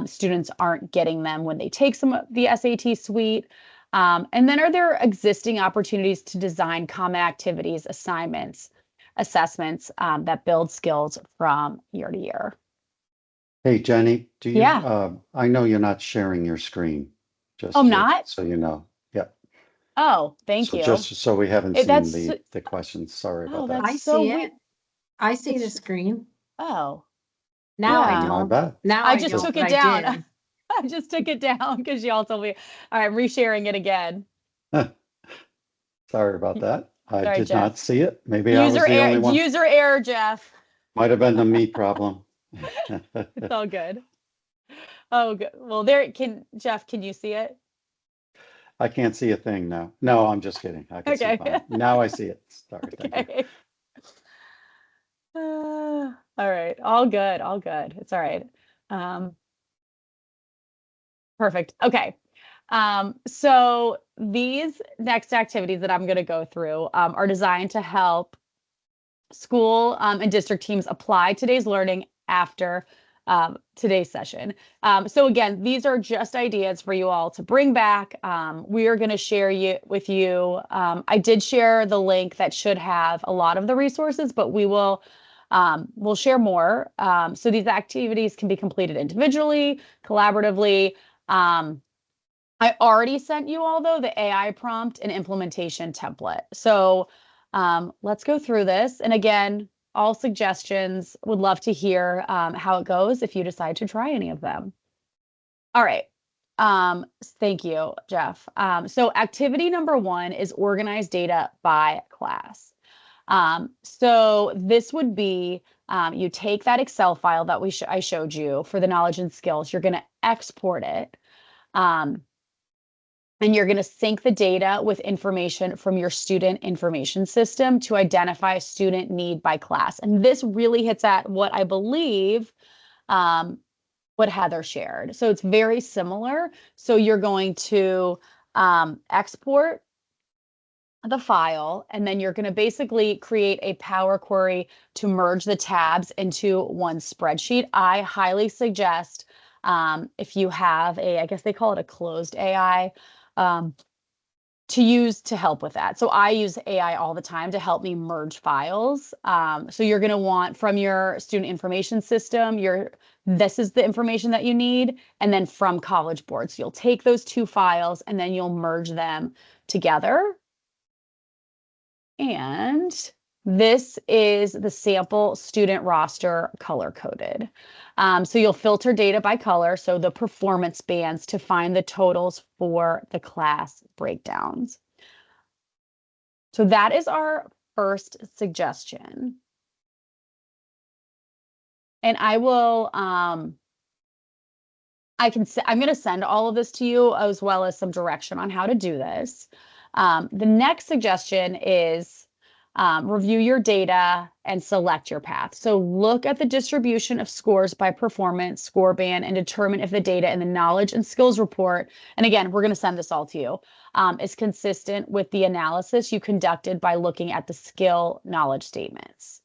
students aren't getting them when they take some of the SAT suite. And then are there existing opportunities to design common activities, assignments, assessments that build skills from year to year? Hey, Jenny, do you, Yeah. I know you're not sharing your screen. Just Oh, not? so you know. Yep. Oh, thank So you. just so we haven't That's- seen the questions. Sorry Oh, about that. that's I so see weird. it. I see the It's- screen. Oh, Now Yeah. I My don't. bad. Now I I just don't, took but it I down. did. I just took it down because y'all told me. All right, I'm resharing it again. Sorry about that. I Sorry, did Jeff. not see it. Maybe I was User the only error, one. user error, Jeff. Might have been the me problem. It's all good. Oh, good. Well, there Jeff, can you see it? I can't see a thing now. No, I'm just kidding. I can see Okay. fine. Now I see it. Sorry, thank you. Okay. All right. All good. All good. It's all right. Perfect. Okay. So these next activities that I'm going to go through are designed to help school and district teams apply today's learning after today's session. So again, these are just ideas for you all to bring back. We are going to share with you. I did share the link that should have a lot of the resources, but we'll share more. So these activities can be completed individually, collaboratively. I already sent you all, though, the AI prompt and implementation template. So let's go through this. And again, all suggestions, would love to hear how it goes if you decide to try any of them. All right. Thank you, Jeff. So activity number 1 is organize data by class. So this would be, you take that Excel file that I showed you for the knowledge and skills, you're going to export it. And you're going to sync the data with information from your student information system to identify student need by class. And this really hits at what I believe what Heather shared. So it's very similar. So you're going to export the file, and then you're going to basically create a Power Query to merge the tabs into one spreadsheet. I highly suggest if you have I guess they call it a closed AI, to use to help with that. So I use AI all the time to help me merge files. So you're going to want from your student information system, this is the information that you need, and then from College Board. So you'll take those 2 files and then you'll merge them together. And this is the sample student roster color coded. So you'll filter data by color, so the performance bands, to find the totals for the class breakdowns. So that is our first suggestion. And I will, I'm going to send all of this to you as well as some direction on how to do this. The next suggestion is review your data and select your path. So look at the distribution of scores by performance, score band, and determine if the data in the knowledge and skills report, and again, we're going to send this all to you, is consistent with the analysis you conducted by looking at the skill knowledge statements.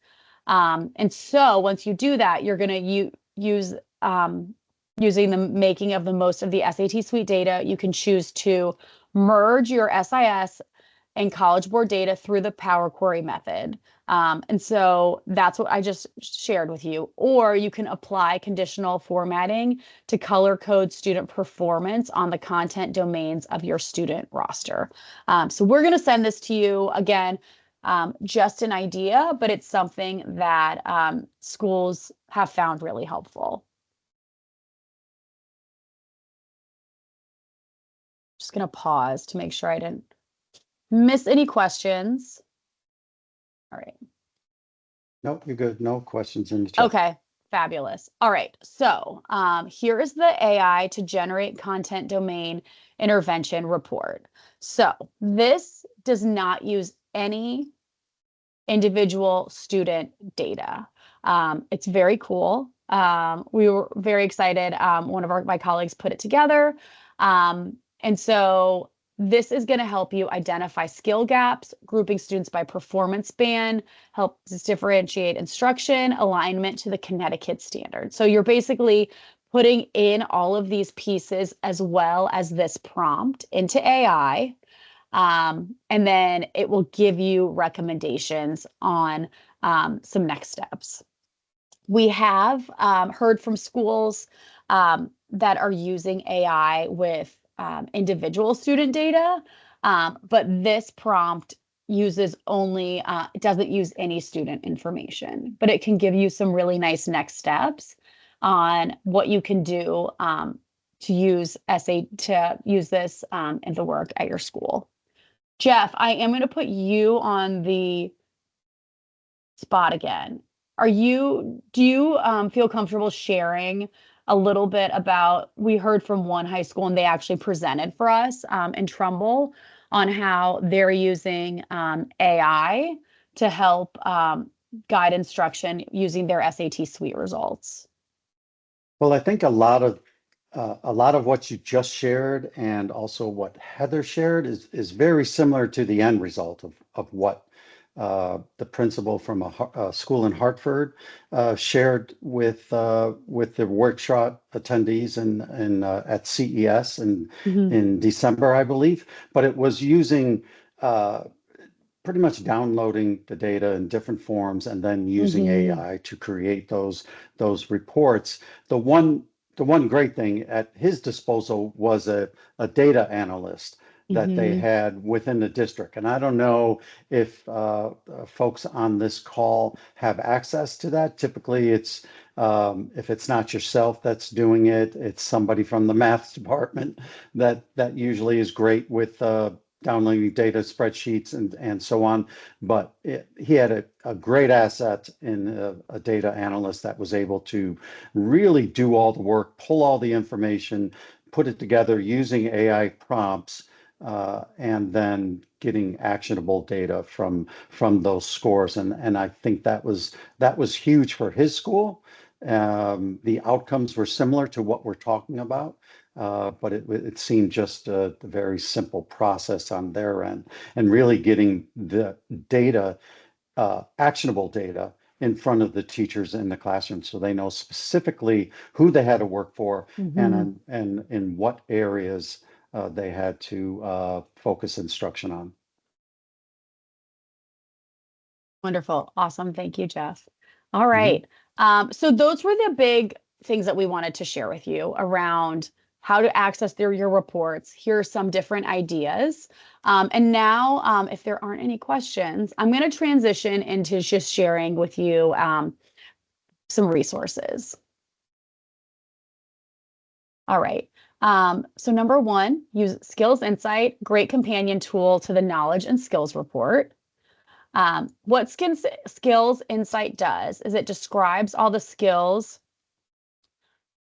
And so once you do that, you're going to use using the making of the most of the SAT Suite data, you can choose to merge your SIS and College Board data through the Power Query method. And so that's what I just shared with you. Or you can apply conditional formatting to color code student performance on the content domains of your student roster. So we're going to send this to you again, just an idea, but it's something that schools have found really helpful. Just going to pause to make sure I didn't miss any questions. All right. Nope, you're good. No questions in the chat. Okay, fabulous. All right, so here is the AI to generate content domain intervention report. So this does not use any individual student data. It's very cool. We were very excited. One of my colleagues put it together. And so this is going to help you identify skill gaps, grouping students by performance band, helps differentiate instruction, alignment to the Connecticut standard. So you're basically putting in all of these pieces as well as this prompt into AI. And then it will give you recommendations on some next steps. We have heard from schools that are using AI with individual student data, but this prompt uses only, it doesn't use any student information, but it can give you some really nice next steps on what you can do to use this in the work at your school. Jeff, I am going to put you on the spot again. Do you feel comfortable sharing a little bit about, we heard from one high school and they actually presented for us in Trumbull on how they're using AI to help guide instruction using their SAT Suite results. Well, I think a lot of what you just shared and also what Heather shared is very similar to the end result of what the principal from a school in Hartford shared with the workshop attendees at CES in December, I believe. But it was using pretty much downloading the data in different forms and then using AI to create those reports. The one great thing at his disposal was a data analyst that they had within the district. And I don't know if folks on this call have access to that. Typically, it's if it's not yourself that's doing it, it's somebody from the math department that usually is great with downloading data spreadsheets and so on. But he had a great asset in a data analyst that was able to really do all the work, pull all the information, put it together using AI prompts, and then getting actionable data from those scores. And I think that was huge for his school. The outcomes were similar to what we're talking about. But it seemed just a very simple process on their end, and really getting the data, actionable data, in front of the teachers in the classroom, so they know specifically who they had to work for and in what areas they had to focus instruction on. Wonderful. Awesome. Thank you, Jeff. All right. So those were the big things that we wanted to share with you around how to access your reports. Here are some different ideas. And now, if there aren't any questions, I'm going to transition into just sharing with you some resources. All right. So number one, use Skills Insight, great companion tool to the Knowledge and Skills Report. What Skills Insight does is it describes all the skills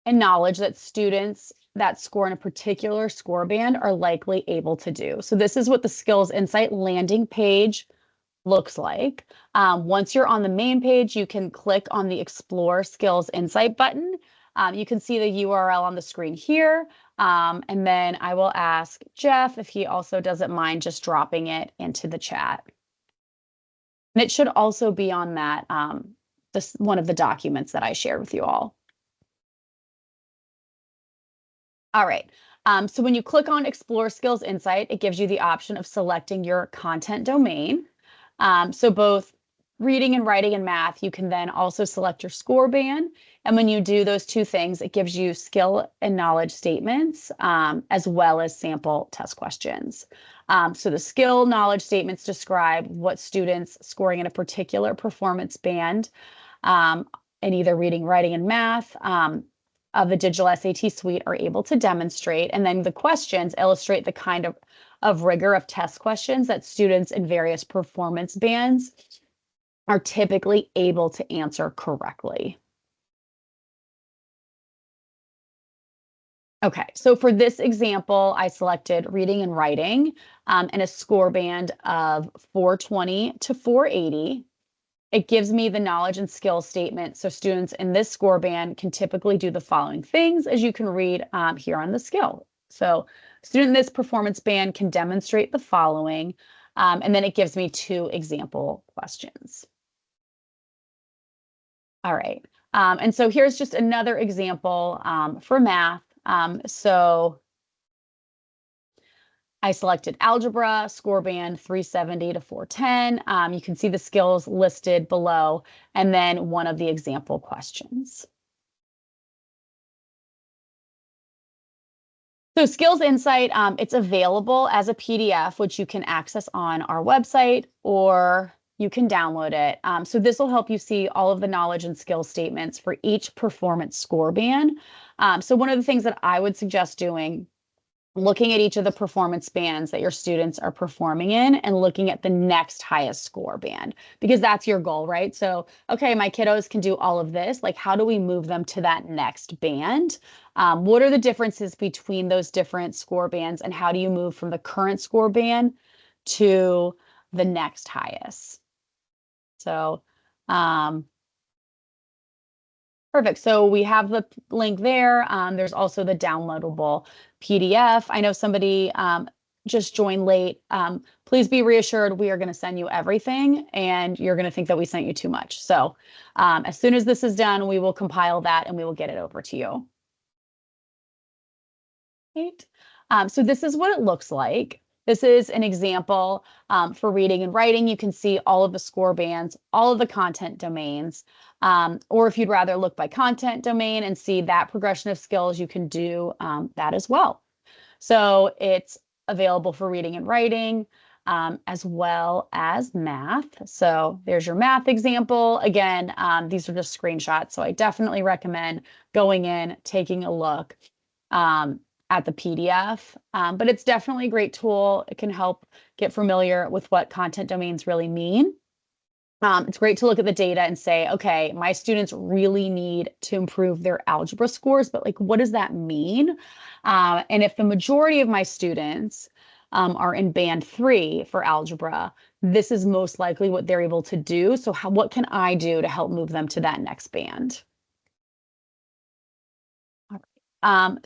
and knowledge that students that score in a particular score band are likely able to do. So this is what the Skills Insight landing page looks like. Once you're on the main page, you can click on the Explore Skills Insight button. You can see the URL on the screen here. And then I will ask Jeff if he also doesn't mind just dropping it into the chat. And it should also be on that, one of the documents that I shared with you all. All right. So when you click on Explore Skills Insight, it gives you the option of selecting your content domain. So both reading and writing and math, you can then also select your score band. And when you do those two things, it gives you skill and knowledge statements, as well as sample test questions. So the skill knowledge statements describe what students scoring in a particular performance band in either reading, writing, and math of the digital SAT suite are able to demonstrate. And then the questions illustrate the kind of rigor of test questions that students in various performance bands are typically able to answer correctly. Okay, so for this example, I selected reading and writing in a score band of 420 to 480. It gives me the knowledge and skill statement. So students in this score band can typically do the following things, as you can read here on the skill. So student in this performance band can demonstrate the following, and then it gives me 2 example questions. All right, and so here's just another example for math. So I selected algebra, score band 370 to 410. You can see the skills listed below, and then one of the example questions. So Skills Insight, it's available as a PDF, which you can access on our website, or You can download it. So this will help you see all of the knowledge and skill statements for each performance score band. So one of the things that I would suggest doing, looking at each of the performance bands that your students are performing in and looking at the next highest score band, because that's your goal, right? So, okay, my kiddos can do all of this. Like, how do we move them to that next band? What are the differences between those different score bands, and how do you move from the current score band to the next highest? So, perfect. So we have the link there. There's also the downloadable PDF. I know somebody just joined late. Please be reassured, we are going to send you everything, and you're going to think that we sent you too much. So as soon as this is done, we will compile that and we will get it over to you. Right. So this is what it looks like. This is an example for reading and writing. You can see all of the score bands, all of the content domains, or if you'd rather look by content domain and see that progression of skills, you can do that as well. So it's available for reading and writing, as well as math. So there's your math example. Again, these are just screenshots, so I definitely recommend going in, taking a look at the PDF, but it's definitely a great tool. It can help get familiar with what content domains really mean. It's great to look at the data and say, okay, my students really need to improve their algebra scores, but like, what does that mean? And if the majority of my students are in band 3 for algebra, this is most likely what they're able to do. So what can I do to help move them to that next band?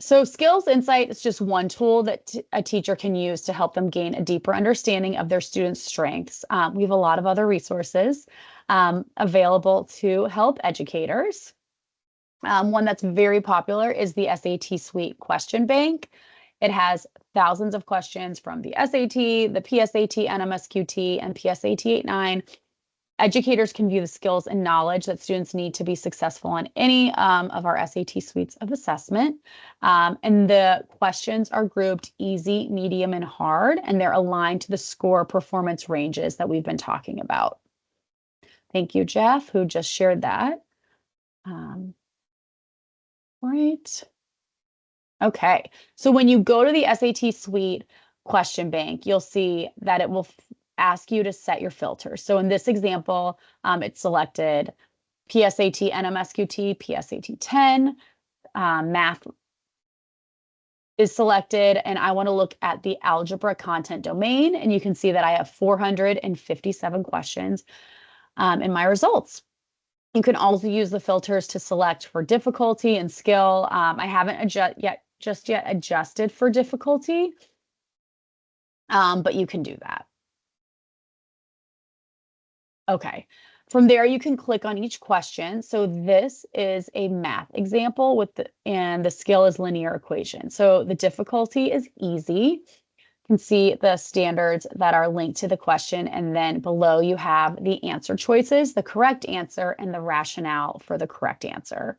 So Skills Insight is just one tool that a teacher can use to help them gain a deeper understanding of their students' strengths. We have a lot of other resources available to help educators. One that's very popular is the SAT Suite Question Bank. It has thousands of questions from the SAT, the PSAT, NMSQT, and PSAT 8-9. Educators can view the skills and knowledge that students need to be successful on any of our SAT suites of assessment. And the questions are grouped easy, medium, and hard, and they're aligned to the score performance ranges that we've been talking about. Thank you, Jeff, who just shared that. Right. Okay, so when you go to the SAT Suite question bank, you'll see that it will ask you to set your filters. So in this example, it's selected PSAT, NMSQT, PSAT 10, math is selected, and I want to look at the algebra content domain, and you can see that I have 457 questions in my results. You can also use the filters to select for difficulty and skill. I haven't just yet adjusted for difficulty, but you can do that. Okay, from there you can click on each question. So this is a math example and the skill is linear equation. So the difficulty is easy. You can see the standards that are linked to the question, and then below you have the answer choices, the correct answer, and the rationale for the correct answer.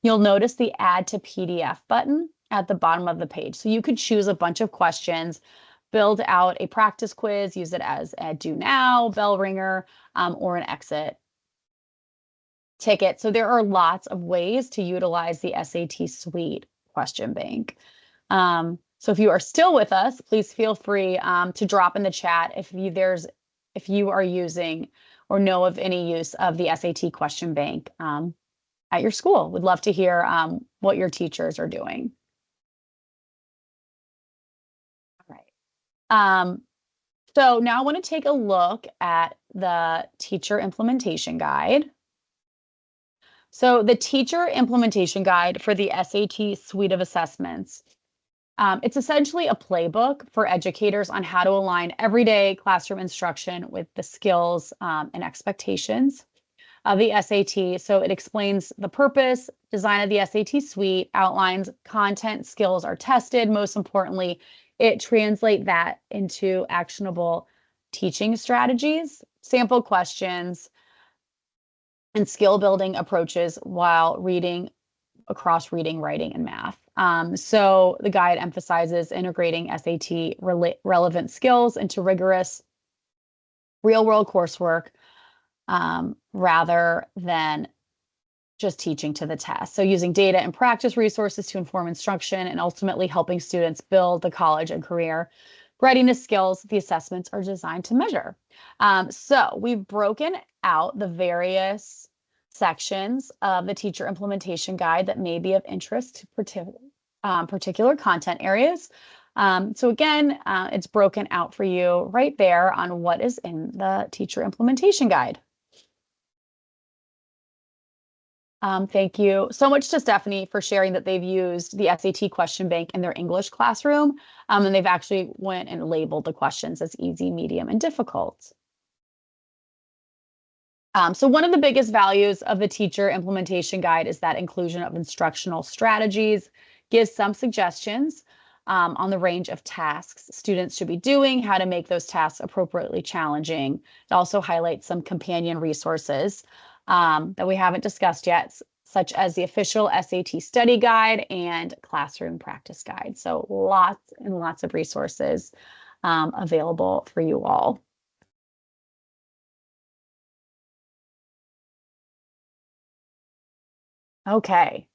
You'll notice the Add to PDF button at the bottom of the page. So you could choose a bunch of questions, build out a practice quiz, use it as a do now, bell ringer, or an exit ticket. So there are lots of ways to utilize the SAT Suite question bank. So if you are still with us, please feel free to drop in the chat if you are using or know of any use of the SAT question bank at your school. We'd love to hear what your teachers are doing. All right. So now I want to take a look at the teacher implementation guide. So the teacher implementation guide for the SAT Suite of Assessments. It's essentially a playbook for educators on how to align everyday classroom instruction with the skills and expectations of the SAT. So it explains the purpose, design of the SAT Suite, outlines content, skills are tested. Most importantly, it translates that into actionable teaching strategies, sample questions, and skill building approaches while reading across reading, writing, and math. So the guide emphasizes integrating SAT relevant skills into rigorous real-world coursework rather than just teaching to the test. So using data and practice resources to inform instruction and ultimately helping students build the college and career readiness skills the assessments are designed to measure. So we've broken out the various sections of the teacher implementation guide that may be of interest to particular content areas. So again, it's broken out for you right there on what is in the teacher implementation guide. Thank you so much to Stephanie for sharing that they've used the SAT question bank in their English classroom, and they've actually went and labeled the questions as easy, medium, and difficult. So one of the biggest values of the teacher implementation guide is that inclusion of instructional strategies, gives some suggestions on the range of tasks students should be doing, how to make those tasks appropriately challenging. It also highlights some companion resources that we haven't discussed yet, such as the official SAT study guide and classroom practice guide. So lots and lots of resources available for you all. Okay.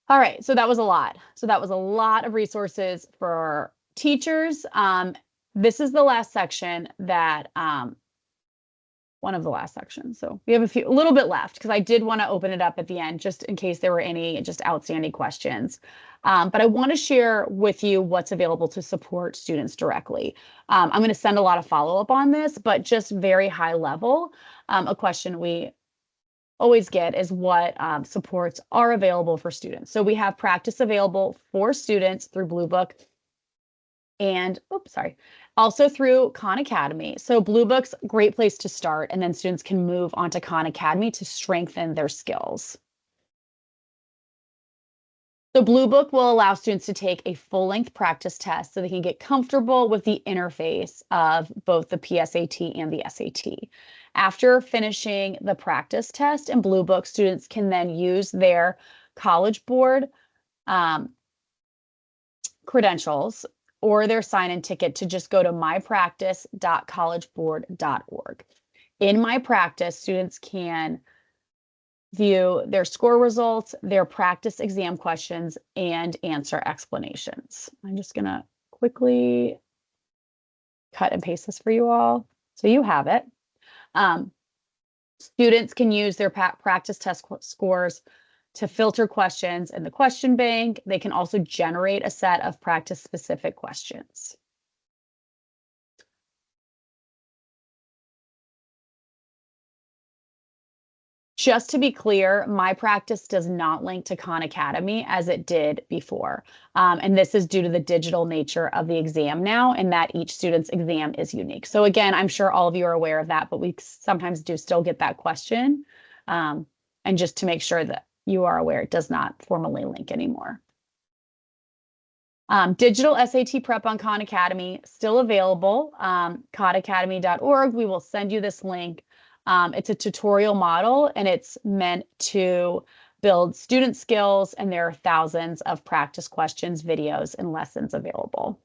All right, so that was a lot. So that was a lot of resources for teachers. This is the last section that one of the last sections. So we have a little bit left because I did want to open it up at the end just in case there were any just outstanding questions. But I want to share with you what's available to support students directly. I'm going to send a lot of follow-up on this, but just very high level. A question we always get is what supports are available for students. So we have practice available for students through Blue Book and, also through Khan Academy. So Blue Book's a great place to start, and then students can move on to Khan Academy to strengthen their skills. So Blue Book will allow students to take a full-length practice test so they can get comfortable with the interface of both the PSAT and the SAT. After finishing the practice test in Blue Book, students can then use their College Board credentials or their sign-in ticket to just go to mypractice.collegeboard.org. In MyPractice, students can view their score results, their practice exam questions, and answer explanations. I'm just going to quickly cut and paste this for you all so you have it. Students can use their practice test scores to filter questions in the question bank. They can also generate a set of practice-specific questions. Just to be clear, MyPractice does not link to Khan Academy as it did before. And this is due to the digital nature of the exam now, and that each student's exam is unique. So again, I'm sure all of you are aware of that, but we sometimes do still get that question. And just to make sure that you are aware, it does not formally link anymore. Digital SAT prep on Khan Academy, still available. KhanAcademy.org, we will send you this link. It's a tutorial model, and it's meant to build student skills, and there are thousands of practice questions, videos, and lessons available.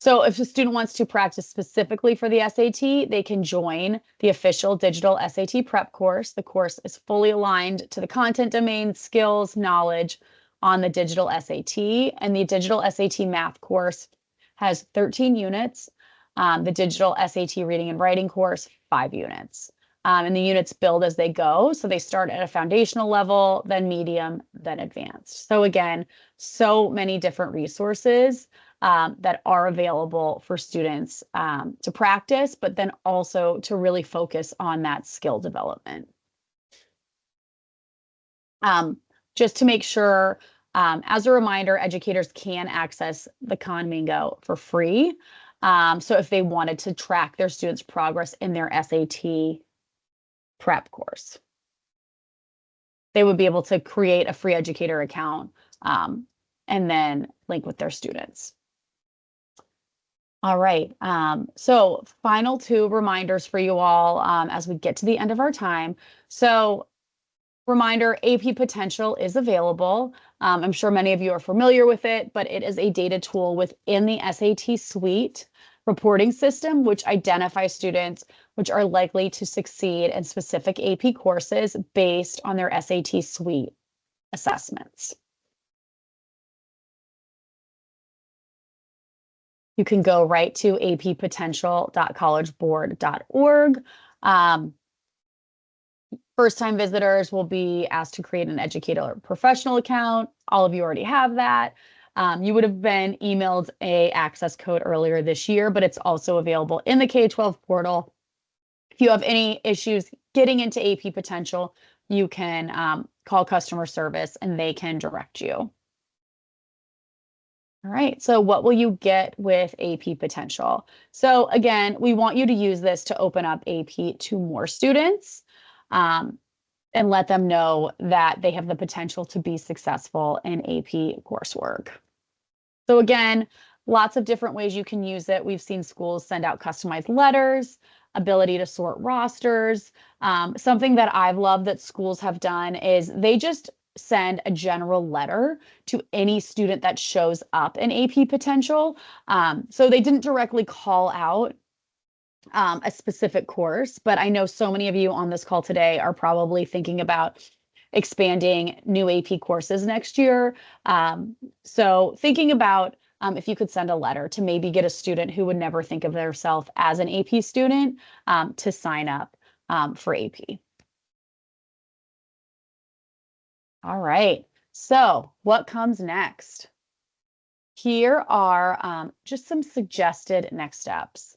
So if a student wants to practice specifically for the SAT, they can join the official digital SAT prep course. The course is fully aligned to the content domain, skills, knowledge on the digital SAT, and the digital SAT math course has 13 units. The digital SAT reading and writing course, 5 units. And the units build as they go. So they start at a foundational level, then medium, then advanced. So again, so many different resources that are available for students to practice, but then also to really focus on that skill development. Just to make sure, as a reminder, educators can access the Khanmigo for free. So if they wanted to track their students' progress in their SAT prep course, they would be able to create a free educator account and then link with their students. All right, so final 2 reminders for you all as we get to the end of our time. So reminder, AP Potential is available. I'm sure many of you are familiar with it, but it is a data tool within the SAT suite reporting system, which identifies students which are likely to succeed in specific AP courses based on their SAT suite assessments. You can go right to appotential.collegeboard.org. First-time visitors will be asked to create an educator professional account. All of you already have that. You would have been emailed a access code earlier this year, but it's also available in the K-12 portal. If you have any issues getting into AP Potential, you can call customer service and they can direct you. All right, so what will you get with AP Potential? So again, we want you to use this to open up AP to more students and let them know that they have the potential to be successful in AP coursework. So again, lots of different ways you can use it. We've seen schools send out customized letters, ability to sort rosters. Something that I've loved that schools have done is they just send a general letter to any student that shows up in AP Potential. So they didn't directly call out a specific course, but I know so many of you on this call today are probably thinking about expanding new AP courses next year. So thinking about if you could send a letter to maybe get a student who would never think of themselves as an AP student to sign up for AP. All right, so what comes next? Here are just some suggested next steps.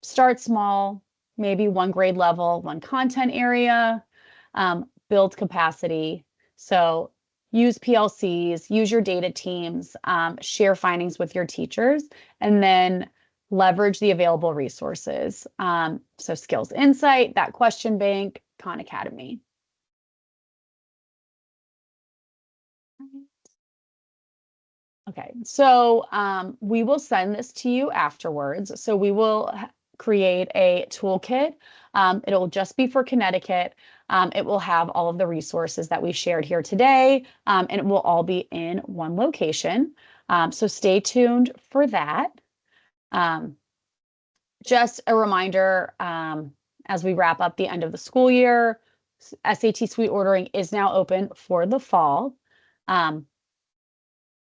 Start small, maybe one grade level, one content area, build capacity. So use PLCs, use your data teams, share findings with your teachers, and then leverage the available resources. So Skills Insight, that question bank, Khan Academy. Okay, so we will send this to you afterwards. So we will create a toolkit. It'll just be for Connecticut. It will have all of the resources that we shared here today, and it will all be in one location. So stay tuned for that. Just a reminder, as we wrap up the end of the school year, SAT Suite ordering is now open for the fall.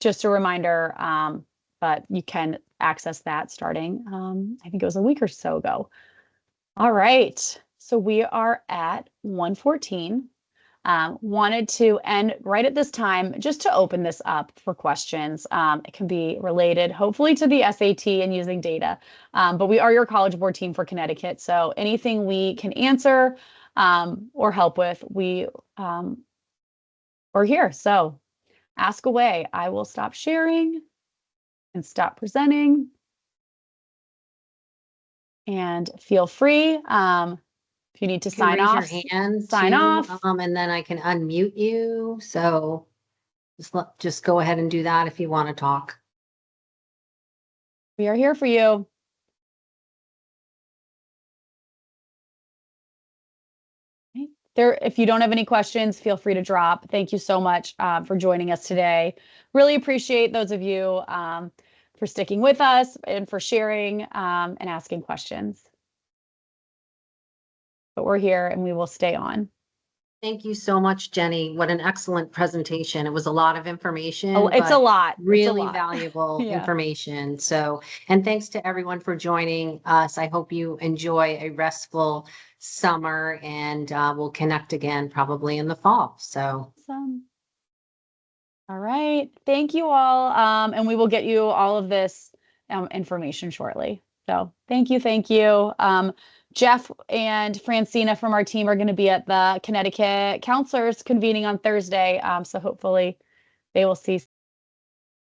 Just a reminder, but you can access that starting, I think it was a week or so ago. All right, so we are at 1:14. Wanted to end right at this time just to open this up for questions. It can be related, hopefully, to the SAT and using data, but we are your College Board team for Connecticut, so anything we can answer or help with, we're here. So ask away. I will stop sharing and stop presenting. And feel free, if you need to sign off, Raise your hand, sign too, off. and then I can unmute you. So just go ahead and do that if you want to talk. We are here for you. There, if you don't have any questions, feel free to drop. Thank you so much for joining us today. Really appreciate those of you for sticking with us and for sharing and asking questions. But we're here and we will stay on. Thank you so much, Jenny. What an excellent presentation. It was a lot of information. It's a but lot. Really It's a lot. valuable Yeah. information. So, and thanks to everyone for joining us. I hope you enjoy a restful summer and we'll connect again probably in the fall. So. Awesome. All right. Thank you all. And we will get you all of this information shortly. So thank you. Thank you. Jeff and Francina from our team are going to be at the Connecticut Counselors convening on Thursday. So hopefully they will see